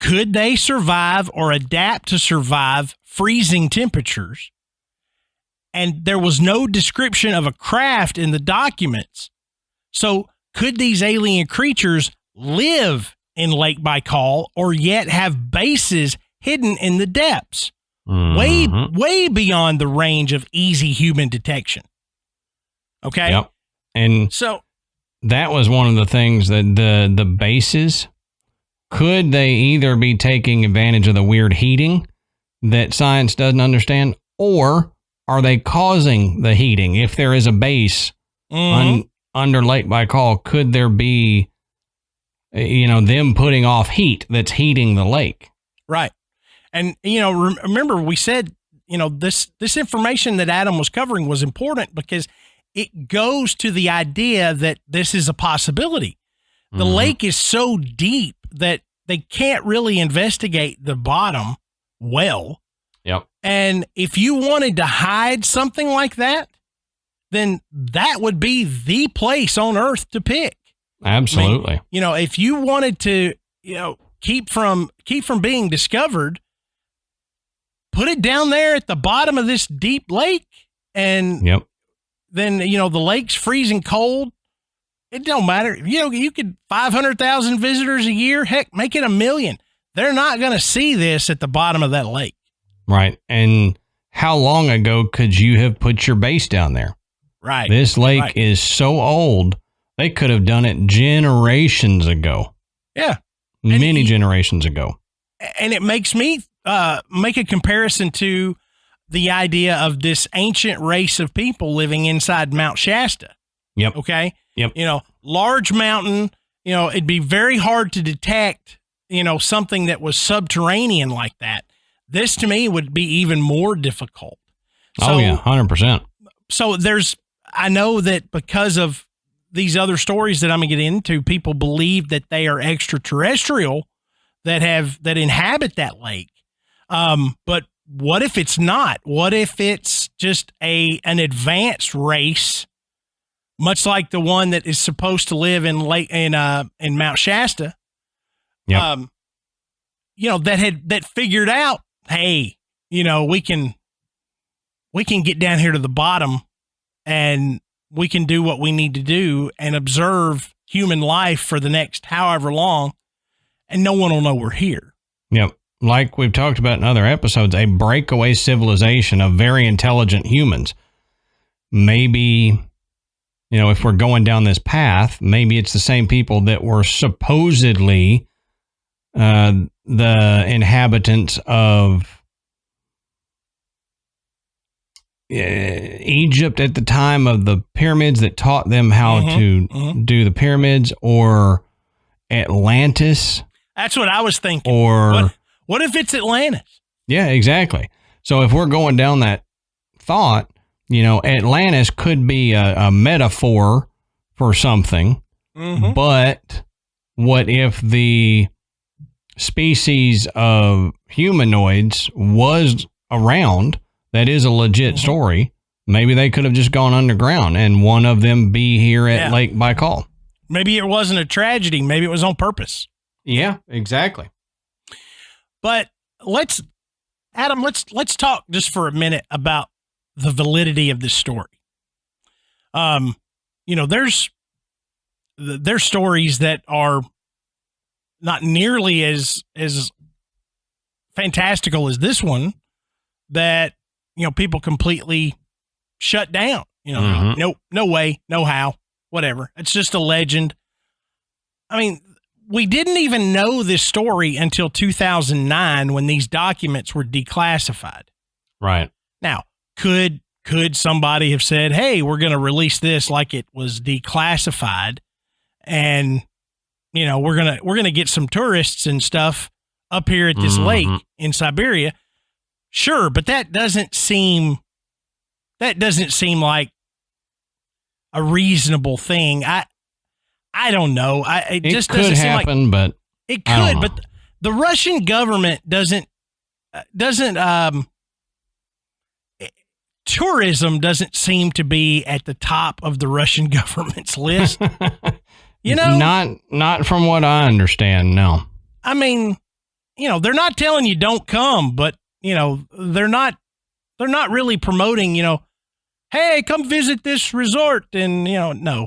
Could they survive or adapt to survive freezing temperatures? And there was no description of a craft in the documents. So could these alien creatures live in Lake Baikal or yet have bases hidden in the depths, way beyond the range of easy human detection? Okay. Yep. And so that was one of the things that the bases, could they either be taking advantage of the weird heating that science doesn't understand, or are they causing the heating? If there is a base under Lake Baikal, could there be, them putting off heat that's heating the lake? Right. And, remember we said, this information that Adam was covering was important because it goes to the idea that this is a possibility. The lake is so deep that they can't really investigate the bottom well. Yep. And if you wanted to hide something like that, then that would be the place on Earth to pick. Absolutely. I mean, if you wanted to, keep from being discovered, put it down there at the bottom of this deep lake, and then the lake's freezing cold. It don't matter. You could 500,000 visitors a year. Heck, make it 1 million. They're not going to see this at the bottom of that lake. Right. And how long ago could you have put your base down there? Right. This lake is so old, they could have done it generations ago. Yeah. Many generations ago. And it makes me make a comparison to the idea of this ancient race of people living inside Mount Shasta. Yep. Okay. Yep. Large mountain, it'd be very hard to detect, something that was subterranean like that. This to me would be even more difficult. So, 100%. So I know that because of these other stories that I'm going to get into, people believe that they are extraterrestrial that inhabit that lake. But what if it's not? What if it's just an advanced race, much like the one that is supposed to live in Mount Shasta? Yep. That figured out, hey, we can get down here to the bottom and we can do what we need to do and observe human life for the next however long, and no one will know we're here. Yep. Like we've talked about in other episodes, a breakaway civilization of very intelligent humans. Maybe, if we're going down this path, maybe it's the same people that were supposedly the inhabitants of Egypt at the time of the pyramids that taught them how to do the pyramids, or Atlantis. That's what I was thinking. Or what if it's Atlantis? Yeah, exactly. So if we're going down that thought, Atlantis could be a metaphor for something, but what if the species of humanoids was around? That is a legit story. Maybe they could have just gone underground and one of them be here at Lake Baikal. Maybe it wasn't a tragedy. Maybe it was on purpose. Yeah, exactly. But let's talk just for a minute about the validity of this story. There's stories that are not nearly as fantastical as this one that, people completely shut down. No way, no how, whatever. It's just a legend. I mean, we didn't even know this story until 2009 when these documents were declassified. Right. Now, could somebody have said, hey, we're going to release this like it was declassified and, we're going to get some tourists and stuff up here at this lake in Siberia? Sure, but that doesn't seem like a reasonable thing. I don't know. It just could doesn't happen, seem like, but it could. But the Russian government tourism doesn't seem to be at the top of the Russian government's list. Not from what I understand. No. I mean, they're not telling you don't come, but they're not really promoting. Hey, come visit this resort, and no.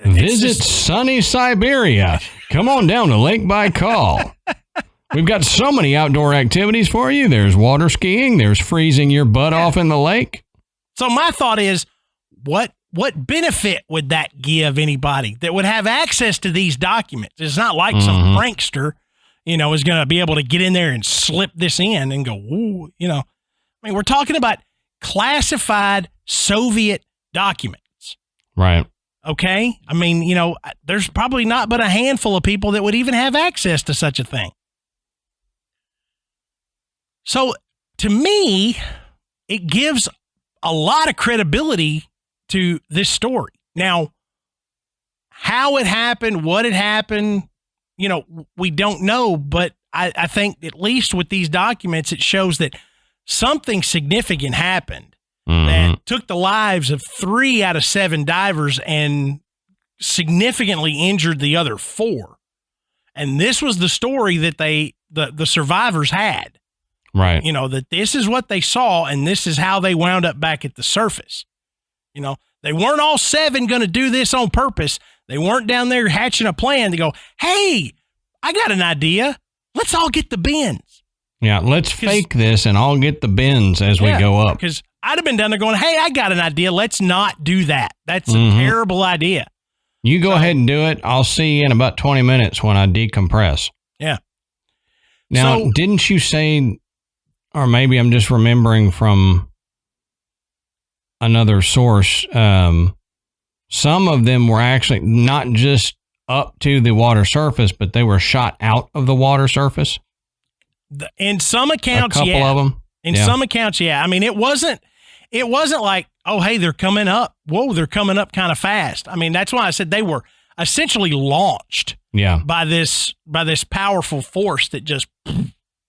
Visit sunny Siberia. Come on down to Lake Baikal. We've got so many outdoor activities for you. There's water skiing. There's freezing your butt off in the lake. So my thought is, what benefit would that give anybody that would have access to these documents? It's not like some prankster, is going to be able to get in there and slip this in and go, ooh, I mean, we're talking about classified Soviet documents. Right. Okay. I mean, there's probably not but a handful of people that would even have access to such a thing. So to me, it gives a lot of credibility to this story. Now, how it happened, what had happened, we don't know, but I think at least with these documents, it shows that something significant happened that took the lives of 3 out of 7 divers and significantly injured the other 4. And this was the story that the survivors had. Right. That this is what they saw and this is how they wound up back at the surface. They weren't all 7 going to do this on purpose. They weren't down there hatching a plan to go, hey, I got an idea. Let's all get the bins. Yeah, let's fake this and I'll get the bins as we go up. Because I'd have been down there going, hey, I got an idea. Let's not do that. That's a terrible idea. You go ahead and do it. I'll see you in about 20 minutes when I decompress. Yeah. Now, didn't you say, or maybe I'm just remembering from another source, some of them were actually not just up to the water surface, but they were shot out of the water surface? In some accounts, a couple of them. In some accounts, yeah. I mean, it wasn't like, oh, hey, they're coming up. Whoa, they're coming up kind of fast. I mean, that's why I said they were essentially launched by this powerful force that just,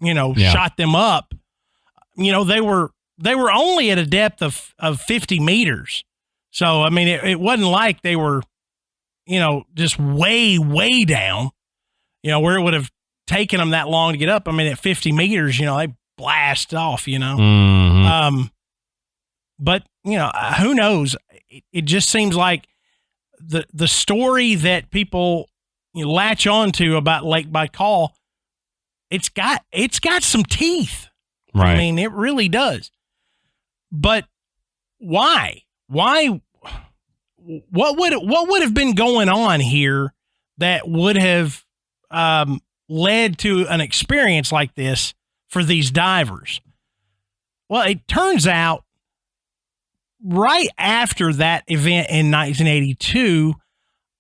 shot them up. They were only at a depth of 50 meters. So, I mean, it wasn't like they were, just way, way down, where it would have taken them that long to get up. I mean, at 50 meters, they blast off, But, who knows? It just seems like the story that people latch onto about Lake Baikal, it's got some teeth. Right. I mean, it really does. But why? Why? What would have been going on here that would have led to an experience like this for these divers? Well, it turns out right after that event in 1982,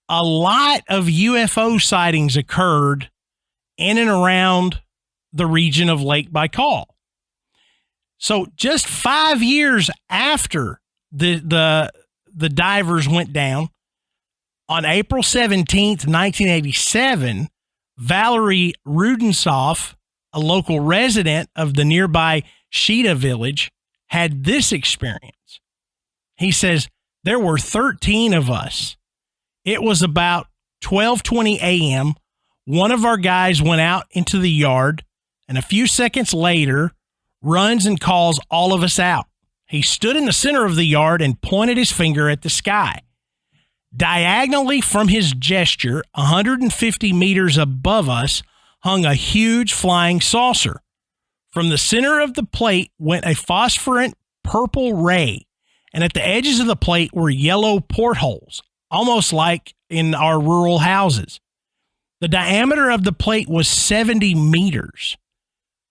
a lot of UFO sightings occurred in and around the region of Lake Baikal. So just 5 years after the divers went down, on April 17th, 1987, Valery Rudensov, a local resident of the nearby Shida village, had this experience. He says, there were 13 of us. It was about 12:20 a.m. One of our guys went out into the yard, and a few seconds later, runs and calls all of us out. He stood in the center of the yard and pointed his finger at the sky. Diagonally from his gesture, 150 meters above us, hung a huge flying saucer. From the center of the plate went a phosphorescent purple ray, and at the edges of the plate were yellow portholes, almost like in our rural houses. The diameter of the plate was 70 meters.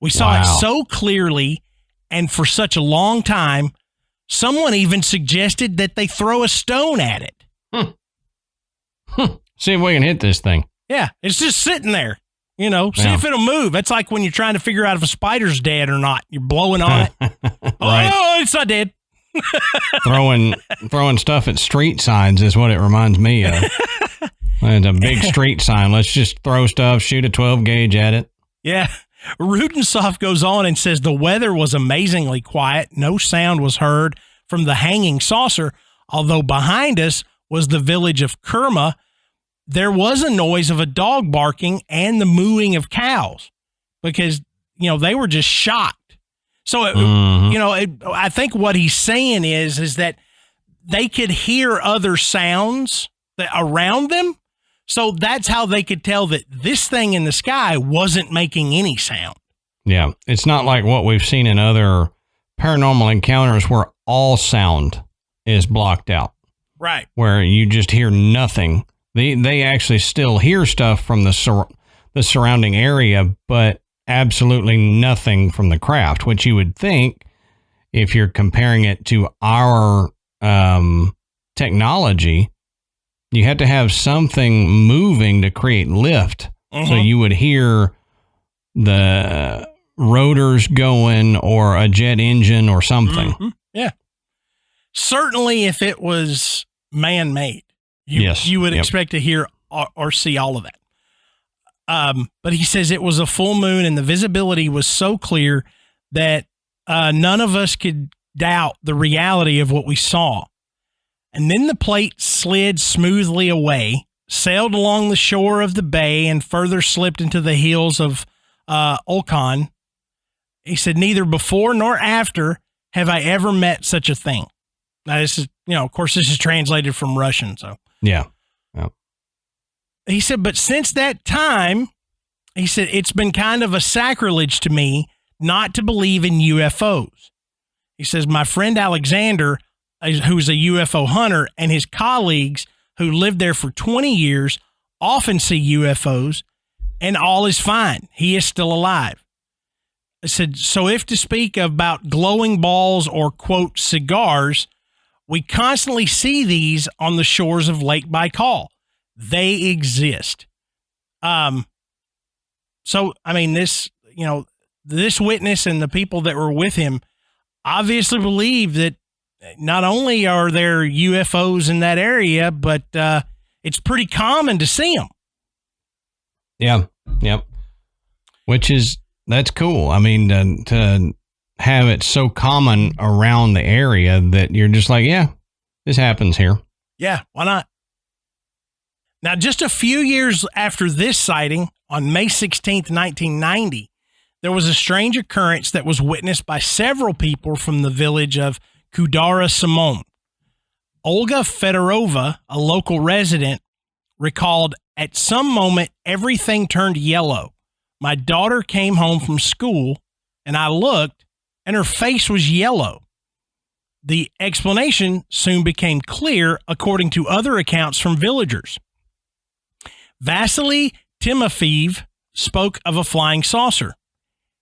We saw it so clearly and for such a long time, someone even suggested that they throw a stone at it. See if we can hit this thing. Yeah, it's just sitting there. See if it'll move. It's like when you're trying to figure out if a spider's dead or not. You're blowing on it. Right. Oh, it's not dead. throwing stuff at street signs is what it reminds me of. It's a big street sign. Let's just throw stuff, shoot a 12 gauge at it. Yeah. Rudensoft goes on and says the weather was amazingly quiet. No sound was heard from the hanging saucer, although behind us was the village of Kerma. There was a noise of a dog barking and the mooing of cows because, they were just shocked. So, I think what he's saying is that they could hear other sounds around them. So that's how they could tell that this thing in the sky wasn't making any sound. Yeah. It's not like what we've seen in other paranormal encounters where all sound is blocked out. Right. Where you just hear nothing. They actually still hear stuff from the surrounding area, but absolutely nothing from the craft, which you would think if you're comparing it to our technology, you had to have something moving to create lift. Mm-hmm. So you would hear the rotors going or a jet engine or something. Mm-hmm. Yeah. Certainly if it was man-made, you would expect to hear or see all of that. But he says it was a full moon and the visibility was so clear that none of us could doubt the reality of what we saw. And then the plate slid smoothly away, sailed along the shore of the bay, and further slipped into the hills of Olkan. He said, neither before nor after have I ever met such a thing. Now, this is, of course, this is translated from Russian. So, yeah. He said, but since that time, he said, it's been kind of a sacrilege to me not to believe in UFOs. He says, my friend Alexander, who's a UFO hunter, and his colleagues who lived there for 20 years often see UFOs, and all is fine. He is still alive. I said, so if to speak about glowing balls or, quote, cigars, we constantly see these on the shores of Lake Baikal. They exist. So, I mean, this witness and the people that were with him obviously believe that not only are there UFOs in that area, but it's pretty common to see them. Yeah. Yep. That's cool. I mean, to have it so common around the area that you're just like, yeah, this happens here. Yeah. Why not? Now, just a few years after this sighting, on May 16th, 1990, there was a strange occurrence that was witnessed by several people from the village of Kudara Simon. Olga Fedorova, a local resident, recalled, at some moment, everything turned yellow. My daughter came home from school, and I looked, and her face was yellow. The explanation soon became clear, according to other accounts from villagers. Vasily Timofeev spoke of a flying saucer.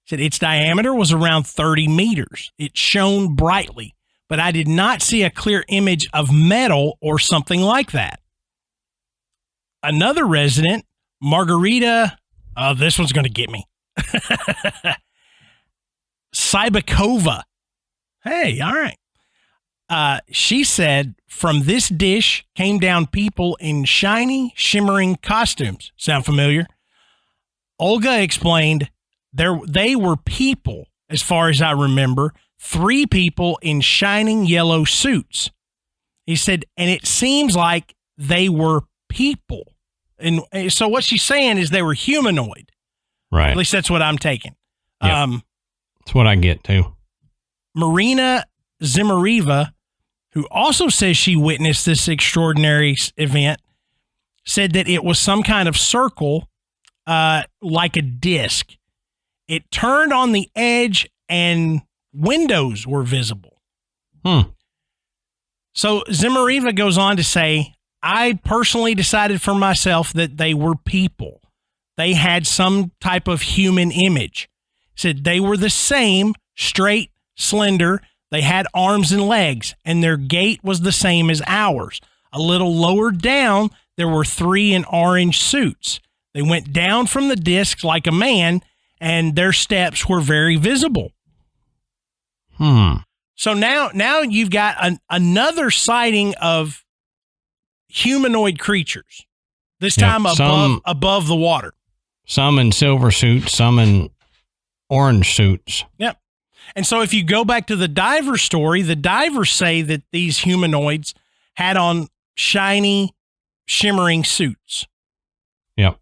He said its diameter was around 30 meters. It shone brightly, but I did not see a clear image of metal or something like that. Another resident, Margarita, this one's going to get me. Sybakova. Hey, all right. She said, from this dish came down people in shiny, shimmering costumes. Sound familiar? Olga explained they were people, as far as I remember, 3 people in shining yellow suits. He said, and it seems like they were people. And so what she's saying is they were humanoid. Right. At least that's what I'm taking. Yep. That's what I get too. Marina Zimareva, who also says she witnessed this extraordinary event, said that it was some kind of circle, like a disc. It turned on the edge and windows were visible. So Zemariva goes on to say, I personally decided for myself that they were people. They had some type of human image. Said they were the same, straight, slender. They had arms and legs, and their gait was the same as ours. A little lower down, there were 3 in orange suits. They went down from the disc like a man, and their steps were very visible. So now you've got another sighting of humanoid creatures. This time above the water. Some in silver suits, some in orange suits. Yep. And so if you go back to the diver story, the divers say that these humanoids had on shiny, shimmering suits. Yep.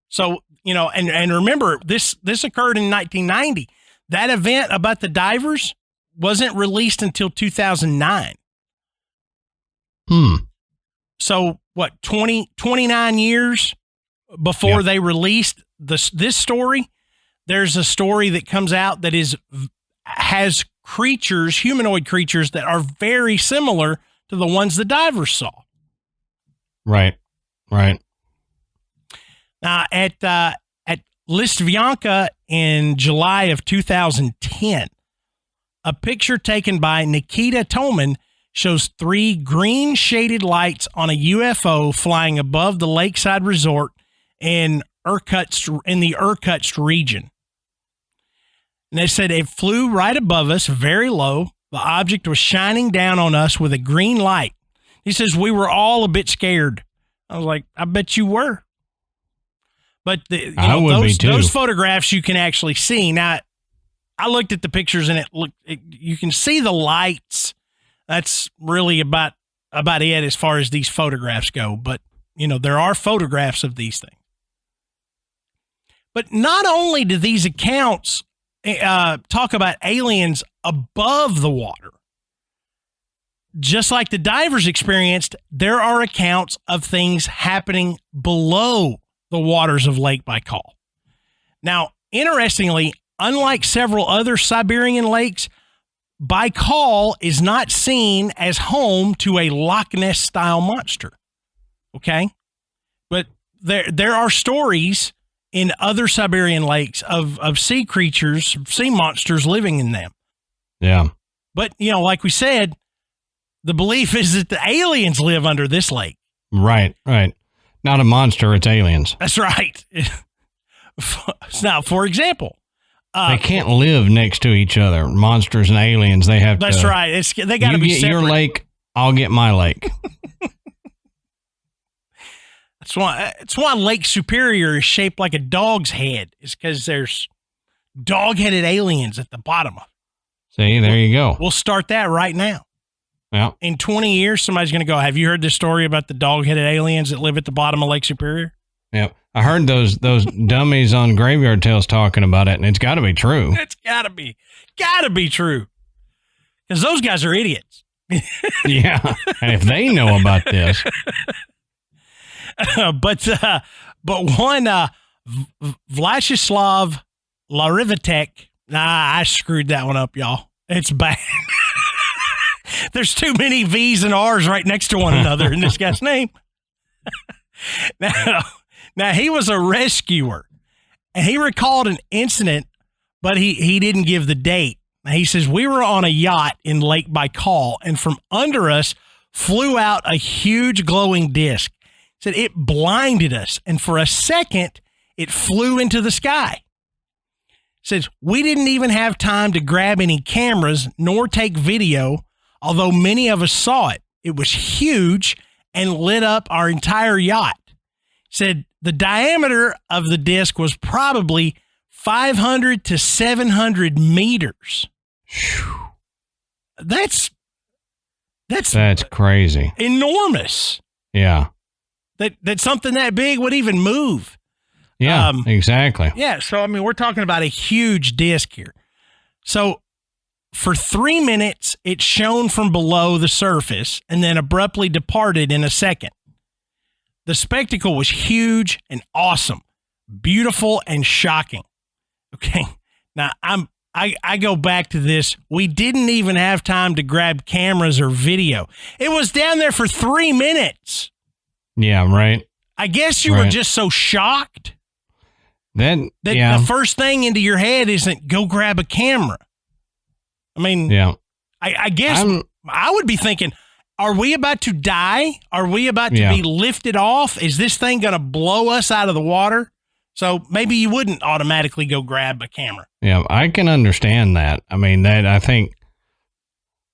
So, and remember, this occurred in 1990. That event about the divers wasn't released until 2009. So, 29 years before they released this story, there's a story that comes out that has creatures, humanoid creatures that are very similar to the ones the divers saw. Right. Now, at Listvianka in July of 2010, a picture taken by Nikita Toman shows 3 green shaded lights on a UFO flying above the lakeside resort in the Irkutsk region. And they said it flew right above us, very low. The object was shining down on us with a green light. He says we were all a bit scared. I was like, I bet you were. But those photographs you can actually see. Now, I looked at the pictures and you can see the lights. That's really about it as far as these photographs go. But, there are photographs of these things. But not only do these accounts talk about aliens above the water, just like the divers experienced, there are accounts of things happening below the waters of Lake Baikal. Now, interestingly, unlike several other Siberian lakes, Baikal is not seen as home to a Loch Ness style monster. Okay? But there are stories in other Siberian lakes of sea creatures, sea monsters living in them. Yeah. But, like we said, the belief is that the aliens live under this lake. Right. Not a monster, it's aliens. That's right. Now, for example, they can't live next to each other. Monsters and aliens, they have that's to. That's right. They got to be separate. You get your lake, I'll get my lake. That's why Lake Superior is shaped like a dog's head. It's because there's dog-headed aliens at the bottom of it. See, there you go. We'll start that right now. Yeah. In 20 years, somebody's going to go, have you heard this story about the dog-headed aliens that live at the bottom of Lake Superior? Yep. I heard those dummies on Graveyard Tales talking about it, and it's got to be true. It's got to be true. Because those guys are idiots. Yeah. And if they know about this. But one, Vladislav Larivatek, I screwed that one up, y'all. It's bad. There's too many V's and R's right next to one another in this guy's name. Now, he was a rescuer, and he recalled an incident, but he didn't give the date. Now, he says, we were on a yacht in Lake Baikal, and from under us flew out a huge glowing disc. He said it blinded us, and for a second, it flew into the sky. He says, we didn't even have time to grab any cameras nor take video, although many of us saw it. It was huge and lit up our entire yacht. He said the diameter of the disc was probably 500 to 700 meters. That's crazy. Enormous. Yeah. That something that big would even move. Yeah, exactly. Yeah. So, we're talking about a huge disc here. So for 3 minutes, it shone from below the surface and then abruptly departed in a second. The spectacle was huge and awesome, beautiful and shocking. Okay. Now, I go back to this. We didn't even have time to grab cameras or video. It was down there for 3 minutes. Yeah, right. I guess you were just so shocked that the first thing into your head isn't go grab a camera. I mean, I guess I would be thinking, are we about to die? Are we about to be lifted off? Is this thing going to blow us out of the water? So maybe you wouldn't automatically go grab a camera. Yeah, I can understand that. I mean, I think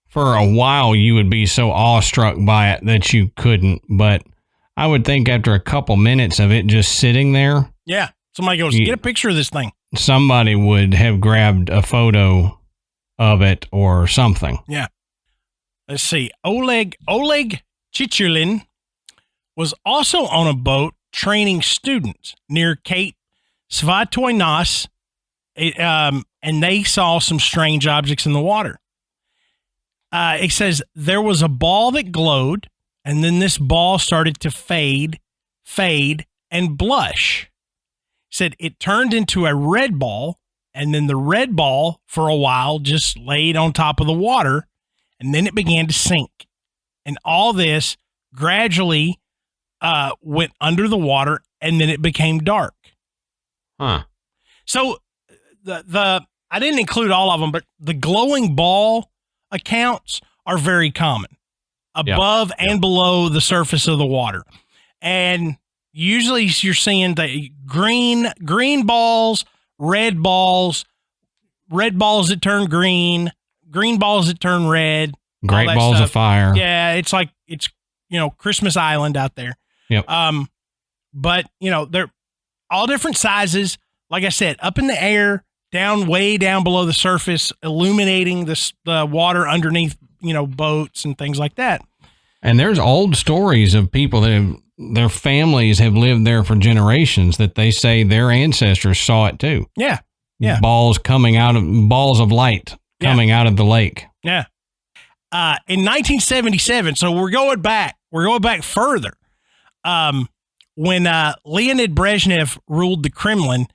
for a while you would be so awestruck by it that you couldn't. But I would think after a couple minutes of it just sitting there. Yeah. Somebody goes, get a picture of this thing. Somebody would have grabbed a photo of it or something. Yeah. Let's see. Oleg Chichulin was also on a boat training students near Cape Svatoy Nas, and they saw some strange objects in the water. It says there was a ball that glowed, and then this ball started to fade, and blush. It said it turned into a red ball, and then the red ball for a while just laid on top of the water, and then it began to sink. And all this gradually went under the water, and then it became dark. Huh. So the I didn't include all of them, but the glowing ball accounts are very common above and below the surface of the water. And usually you're seeing the green balls, red balls that turn green balls that turn red. Great balls of fire. Yeah, it's like it's Christmas Island out there. Yep. But they're all different sizes. Like I said, up in the air, way down below the surface, illuminating the water underneath, boats and things like that. And there's old stories of people that their families have lived there for generations that they say their ancestors saw it too. Yeah. Yeah. Balls of light coming out of the lake. Yeah. In 1977, so we're going back further. When Leonid Brezhnev ruled the Kremlin,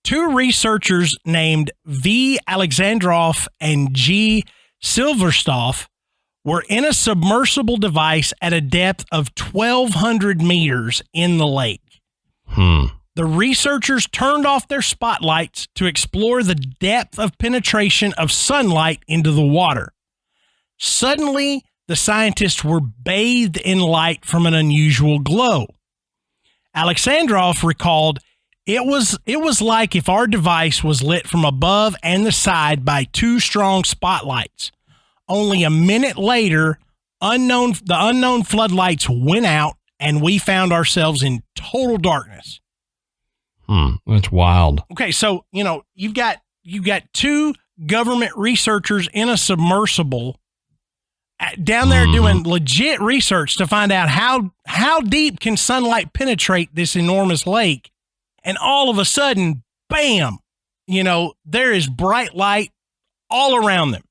2 researchers named V. Alexandrov and G. Silverstov were in a submersible device at a depth of 1,200 meters in the lake. The researchers turned off their spotlights to explore the depth of penetration of sunlight into the water. Suddenly, the scientists were bathed in light from an unusual glow. Alexandrov recalled, it was like if our device was lit from above and the side by 2 strong spotlights. Only a minute later, the unknown floodlights went out, and we found ourselves in total darkness. That's wild. Okay, so you've got 2 government researchers in a submersible down there doing legit research to find out how deep can sunlight penetrate this enormous lake. And all of a sudden, bam, there is bright light all around them.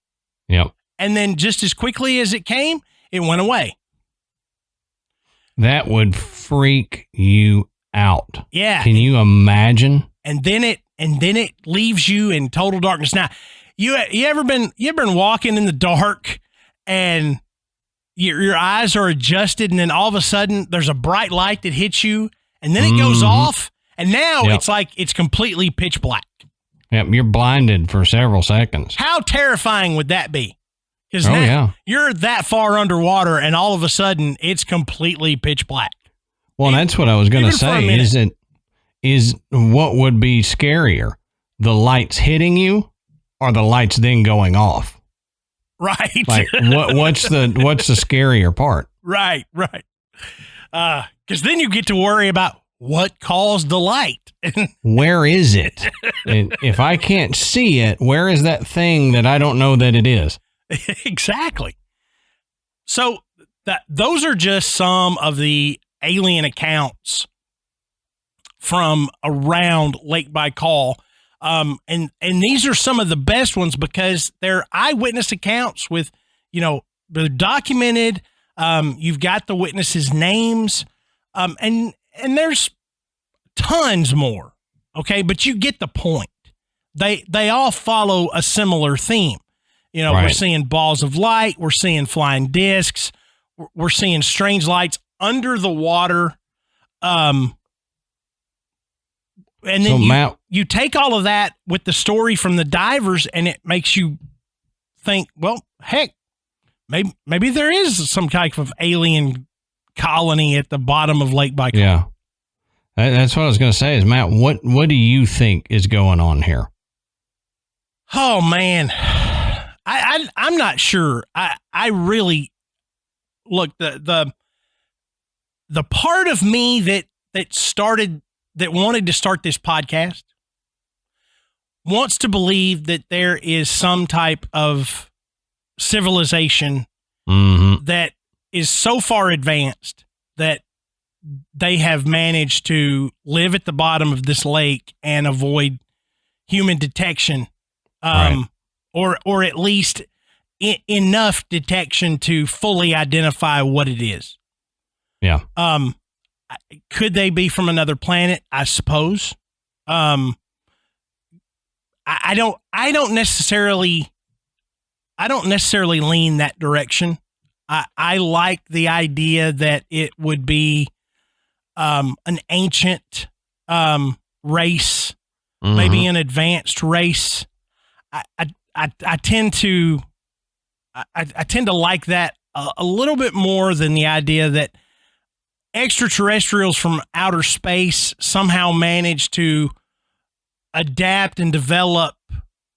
Yep. And then just as quickly as it came, it went away. That would freak you out. Yeah. Can you imagine? And then it leaves you in total darkness. Now, you ever been walking in the dark and your eyes are adjusted, and then all of a sudden there's a bright light that hits you, and then it goes off, and now it's like it's completely pitch black. Yep, you're blinded for several seconds. How terrifying would that be? Because you're that far underwater, and all of a sudden it's completely pitch black. Well, that's what I was going to say. Is what would be scarier, the lights hitting you or the lights then going off? Right. Like what's the scarier part? Right. Because then you get to worry about what caused the light. Where is it? And if I can't see it, where is that thing that I don't know that it is? Exactly. So those are just some of the alien accounts from around Lake Baikal. And these are some of the best ones because they're eyewitness accounts with, they're documented. You've got the witnesses' names, and there's tons more. Okay. But you get the point. they all follow a similar theme. You know, We're seeing balls of light, we're seeing flying discs, we're seeing strange lights under the water. And then you take all of that with the story from the divers, and it makes you think, well, heck, maybe there is some type of alien colony at the bottom of Lake Baikal. Yeah. That's what I was going to say is, Matt, what do you think is going on here? Oh, man. I'm not sure. I really look, the part of me that wanted to start this podcast wants to believe that there is some type of civilization that is so far advanced that they have managed to live at the bottom of this lake and avoid human detection, or at least enough detection to fully identify what it is. Yeah. Could they be from another planet? I suppose. I don't necessarily lean that direction. I like the idea that it would be an ancient race, maybe an advanced race. I tend to like that a little bit more than the idea that extraterrestrials from outer space somehow managed to adapt and develop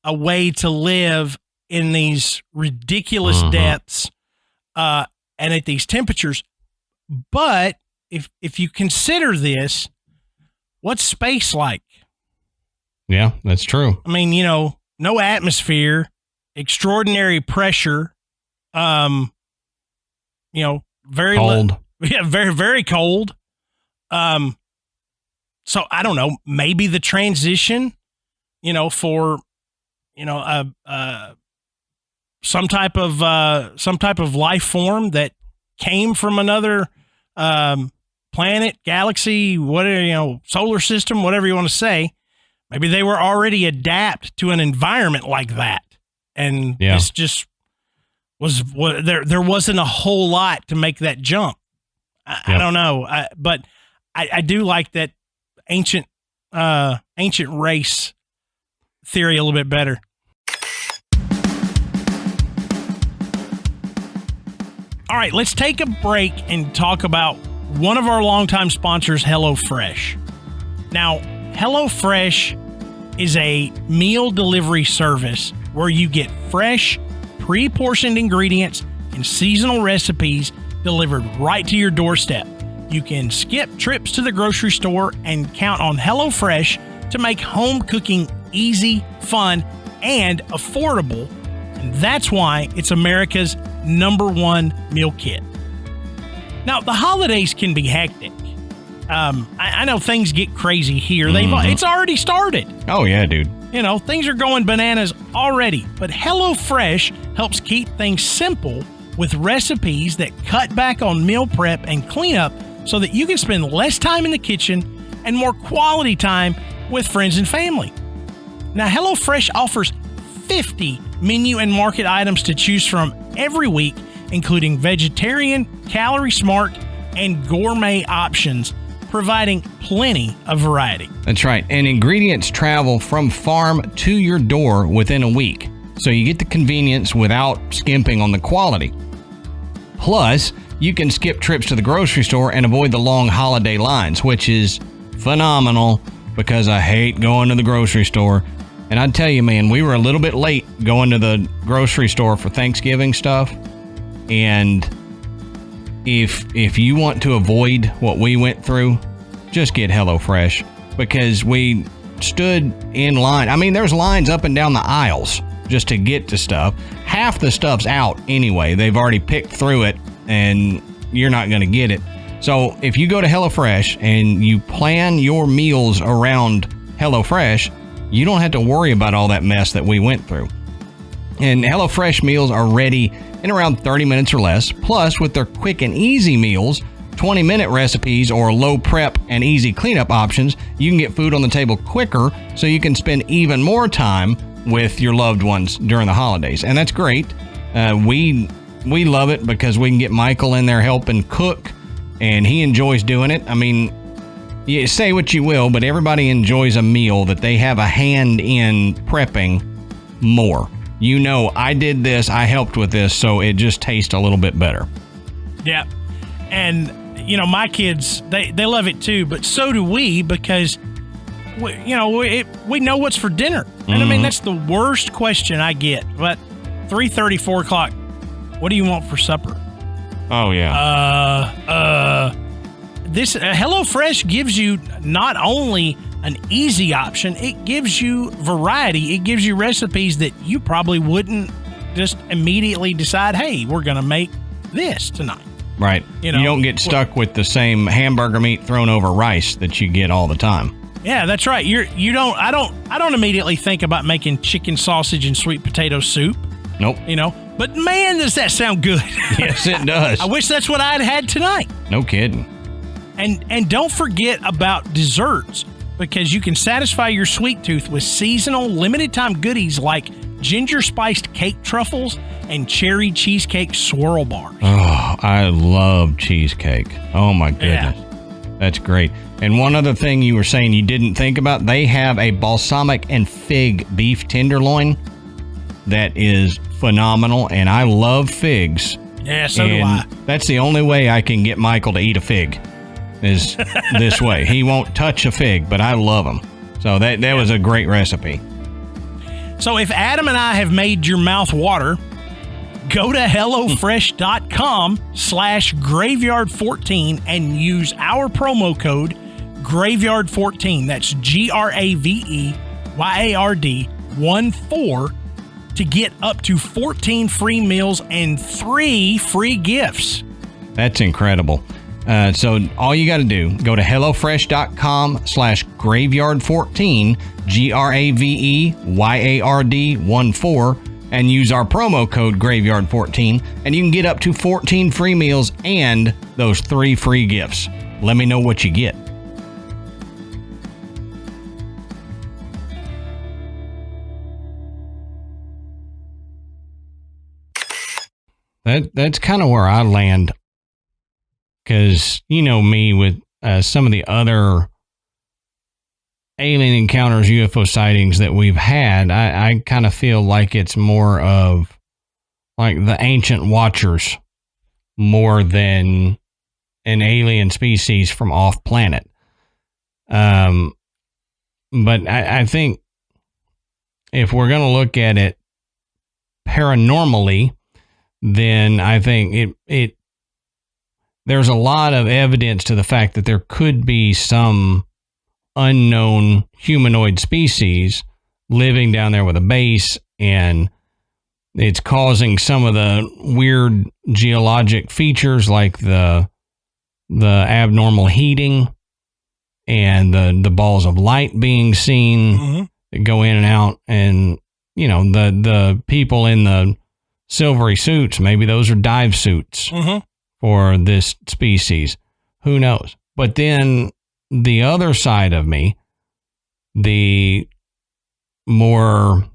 a way to live in these ridiculous depths and at these temperatures. But if you consider this, what's space like? Yeah, that's true. I mean, no atmosphere, extraordinary pressure, very cold. Very, very cold. So I don't know, maybe the transition, for, some type of life form that came from another, planet, galaxy, whatever, solar system, whatever you want to say. Maybe they were already adapt to an environment like that. And this just there wasn't a whole lot to make that jump. I don't know. But I do like that ancient race theory a little bit better. All right, let's take a break and talk about one of our longtime sponsors, HelloFresh. Now, HelloFresh is a meal delivery service where you get fresh, pre-portioned ingredients and seasonal recipes delivered right to your doorstep. You can skip trips to the grocery store and count on HelloFresh to make home cooking easy, fun, and affordable. And that's why it's America's #1 meal kit. Now, the holidays can be hectic. I know things get crazy here. It's already started. Oh, yeah, dude. Things are going bananas already. But HelloFresh helps keep things simple with recipes that cut back on meal prep and cleanup so that you can spend less time in the kitchen and more quality time with friends and family. Now, HelloFresh offers 50 menu and market items to choose from every week, including vegetarian, calorie smart, and gourmet options, providing plenty of variety. That's right. And ingredients travel from farm to your door within a week. So you get the convenience without skimping on the quality. Plus, you can skip trips to the grocery store and avoid the long holiday lines, which is phenomenal because I hate going to the grocery store. And I'd tell you, man, we were a little bit late going to the grocery store for Thanksgiving stuff. And if you want to avoid what we went through, just get HelloFresh, because we stood in line. I mean, there's lines up and down the aisles just to get to stuff. Half the stuff's out anyway. They've already picked through it, and you're not going to get it. So if you go to HelloFresh and you plan your meals around HelloFresh, you don't have to worry about all that mess that we went through. And HelloFresh meals are ready in around 30 minutes or less. Plus, with their quick and easy meals, 20-minute recipes or low prep and easy cleanup options, you can get food on the table quicker so you can spend even more time with your loved ones during the holidays. And that's great. We love it because we can get Michael in there helping cook, and he enjoys doing it. I mean, you say what you will, but everybody enjoys a meal that they have a hand in prepping more. You know, I did this, I helped with this, so it just tastes a little bit better. Yeah. And, you know, my kids, they love it too, but so do we, because, we know what's for dinner. And I mean, that's the worst question I get. But 3:30, 4 o'clock, what do you want for supper? Oh, yeah. This HelloFresh gives you not only an easy option, it gives you variety. It gives you recipes that you probably wouldn't just immediately decide, hey, we're going to make this tonight. Right. You don't get stuck with the same hamburger meat thrown over rice that you get all the time. Yeah, that's right. I don't immediately think about making chicken sausage and sweet potato soup. Nope. But man, does that sound good. Yes, it does. I wish that's what I'd had tonight. No kidding. And don't forget about desserts, because you can satisfy your sweet tooth with seasonal limited time goodies like ginger spiced cake truffles and cherry cheesecake swirl bars. Oh, I love cheesecake. Oh my goodness. Yeah. That's great. And one other thing you were saying you didn't think about, they have a balsamic and fig beef tenderloin that is phenomenal, and I love figs. Yeah, so do I. That's the only way I can get Michael to eat a fig, is this way. He won't touch a fig, but I love them. So that was a great recipe. So if Adam and I have made your mouth water, go to HelloFresh.com/graveyard14 and use our promo code graveyard14. That's GRAVEYARD14 to get up to 14 free meals and 3 free gifts. That's incredible. So all you got to do, go to HelloFresh.com/graveyard14, GRAVEYARD14, and use our promo code graveyard14, and you can get up to 14 free meals and those 3 free gifts. Let me know what you get. That's kind of where I land, because you know me with some of the other alien encounters, UFO sightings that we've had, I kind of feel like it's more of like the ancient watchers more than an alien species from off planet. But I think if we're going to look at it paranormally, then I think there's a lot of evidence to the fact that there could be some unknown humanoid species living down there with a base, and it's causing some of the weird geologic features like the abnormal heating and the balls of light being seen that go in and out, and the people in the silvery suits, maybe those are dive suits for this species. Who knows? But then the other side of me, the more,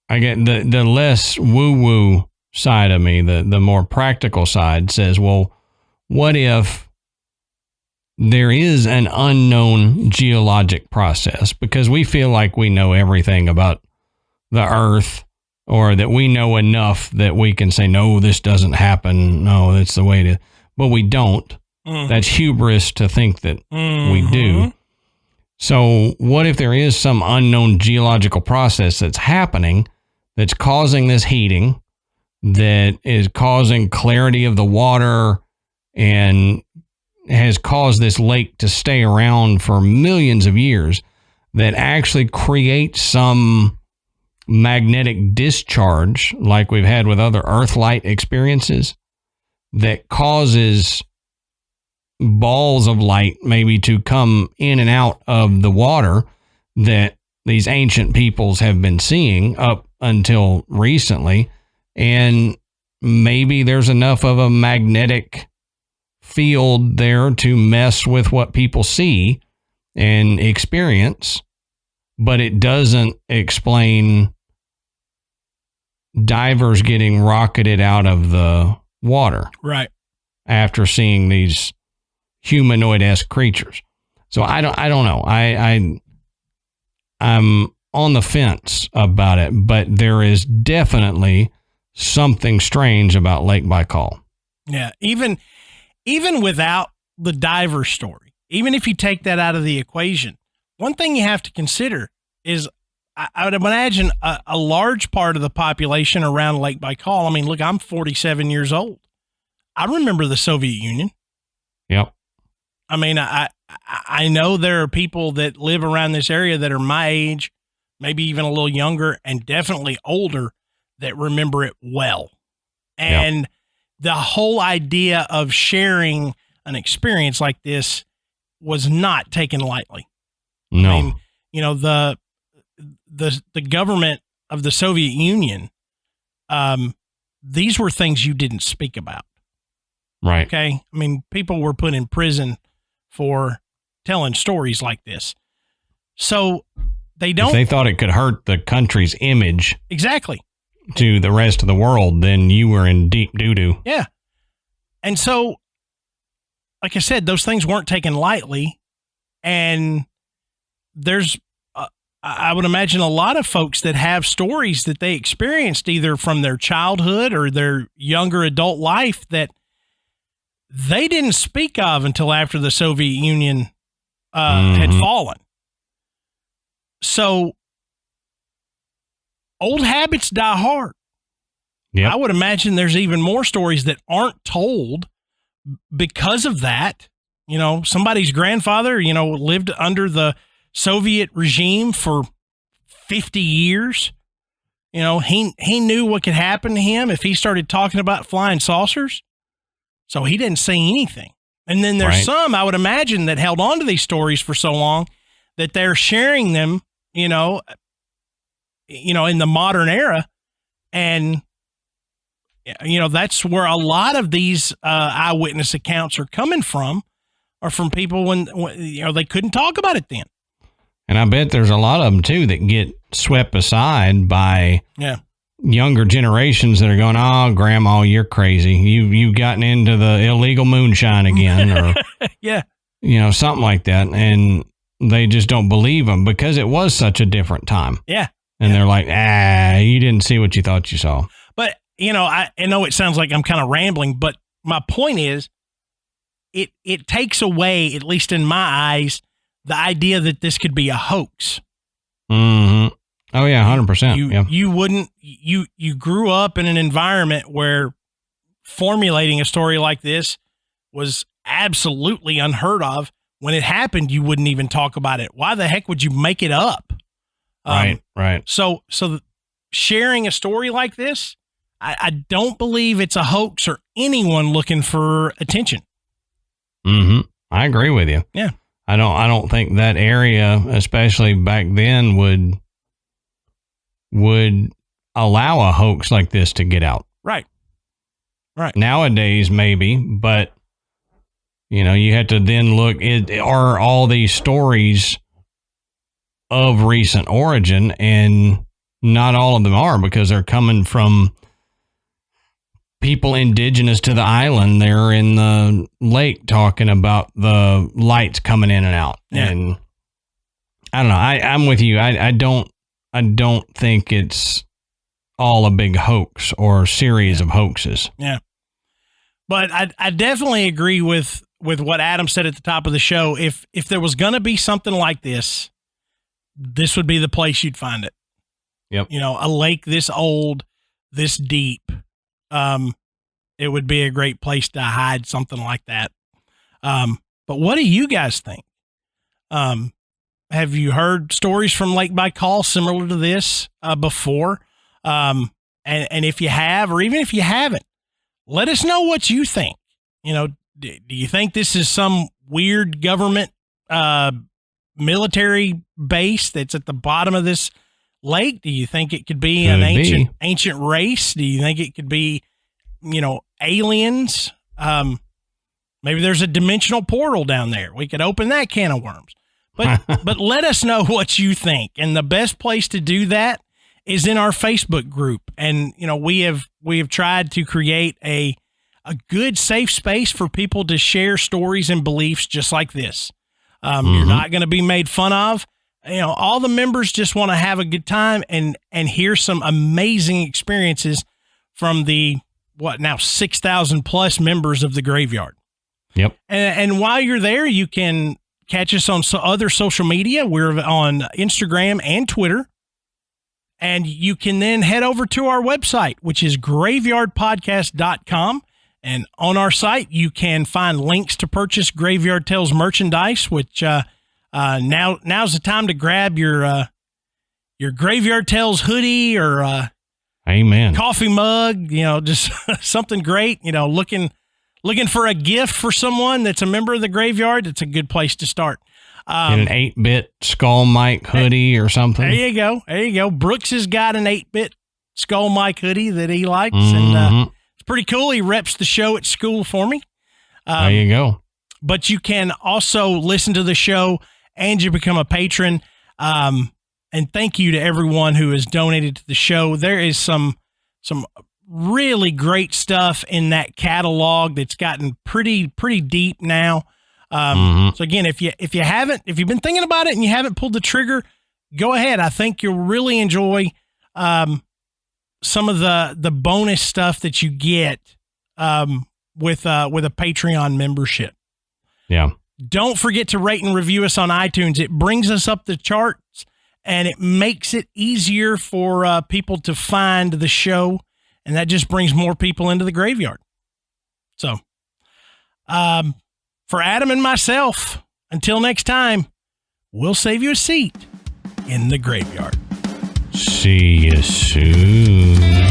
I get the less woo-woo side of me, the more practical side says, well, what if there is an unknown geologic process? Because we feel like we know everything about the earth, or that we know enough that we can say, no, this doesn't happen. No, that's the way to, but we don't. That's hubris to think that we do. So what if there is some unknown geological process that's happening that's causing this heating, that is causing clarity of the water and has caused this lake to stay around for millions of years, that actually creates some magnetic discharge like we've had with other Earthlight experiences that causes balls of light maybe to come in and out of the water that these ancient peoples have been seeing up until recently. And maybe there's enough of a magnetic field there to mess with what people see and experience, but it doesn't explain divers getting rocketed out of the water. Right. After seeing these humanoid-esque creatures. So I don't know. I'm on the fence about it, but there is definitely something strange about Lake Baikal. Yeah. Even without the diver story, even if you take that out of the equation, one thing you have to consider is I would imagine a large part of the population around Lake Baikal. I mean, look, I'm 47 years old. I remember the Soviet Union. Yep. I mean, I know there are people that live around this area that are my age, maybe even a little younger, and definitely older that remember it well. And the whole idea of sharing an experience like this was not taken lightly. No. I mean, you know, the government of the Soviet Union, these were things you didn't speak about. Right. Okay. I mean, people were put in prison for telling stories like this. So they don't. If they thought it could hurt the country's image. Exactly. To the rest of the world, then you were in deep doo-doo. Yeah. And so, like I said, those things weren't taken lightly. And there's, I would imagine a lot of folks that have stories that they experienced either from their childhood or their younger adult life that they didn't speak of until after the Soviet Union had fallen. So old habits die hard. Yep. I would imagine there's even more stories that aren't told because of that. You know, somebody's grandfather, you know, lived under the Soviet regime for 50 years. You know, he knew what could happen to him if he started talking about flying saucers. So he didn't say anything. And then there's some, I would imagine, that held on to these stories for so long that they're sharing them, you know, in the modern era. And, you know, that's where a lot of these eyewitness accounts are coming from, or from people when, you know, they couldn't talk about it then. And I bet there's a lot of them, too, that get swept aside by younger generations that are going, oh, Grandma, you're crazy. You've gotten into the illegal moonshine again, or, you know, something like that. And they just don't believe them because it was such a different time. Yeah. And they're like, you didn't see what you thought you saw. But, you know, I know it sounds like I'm kind of rambling, but my point is it takes away, at least in my eyes, the idea that this could be a hoax. Mm-hmm. Oh, yeah, 100%. You grew up in an environment where formulating a story like this was absolutely unheard of. When it happened, you wouldn't even talk about it. Why the heck would you make it up? Right. So sharing a story like this, I don't believe it's a hoax or anyone looking for attention. Mm-hmm. I agree with you. Yeah. I don't think that area, especially back then, would allow a hoax like this to get out. Right. Nowadays, maybe, but you know, you have to then look, are all these stories of recent origin? And not all of them are, because they're coming from people indigenous to the island. They're in the lake talking about the lights coming in and out. Yeah. And I don't know. I'm with you. I don't think it's all a big hoax or series of hoaxes. Yeah. But I definitely agree with what Adam said at the top of the show. If there was going to be something like this would be the place you'd find it. Yep. You know, a lake this old, this deep, it would be a great place to hide something like that. But what do you guys think? Have you heard stories from Lake Baikal similar to this before? And if you have, or even if you haven't, let us know what you think. You know, do you think this is some weird government military base that's at the bottom of this lake? Do you think it could be an ancient race? Do you think it could be aliens. Maybe there's a dimensional portal down there. We could open that can of worms. But let us know what you think. And the best place to do that is in our Facebook group. And, we have tried to create a good, safe space for people to share stories and beliefs just like this. You're not going to be made fun of. All the members just want to have a good time and hear some amazing experiences from the 6,000 plus members of the Graveyard. Yep. And while you're there, you can catch us on other social media. We're on Instagram and Twitter. And you can then head over to our website, which is graveyardpodcast.com. And on our site, you can find links to purchase Graveyard Tales merchandise, which now's the time to grab your Graveyard Tales hoodie or Amen. coffee mug, just something great, looking for a gift for someone that's a member of the Graveyard. It's a good place to start. An 8-bit Skull Mike hoodie or something. There you go. Brooks has got an 8-bit Skull Mike hoodie that he likes, and it's pretty cool. He reps the show at school for me. There you go. But you can also listen to the show and you become a patron. And thank you to everyone who has donated to the show. There is some really great stuff in that catalog that's gotten pretty deep now. So again, if you've been thinking about it and you haven't pulled the trigger, go ahead. I think you'll really enjoy some of the bonus stuff that you get with a Patreon membership. Yeah. Don't forget to rate and review us on iTunes. It brings us up the charts and it makes it easier for people to find the show, and that just brings more people into the Graveyard. So, for Adam and myself, until next time, we'll save you a seat in the Graveyard. See you soon.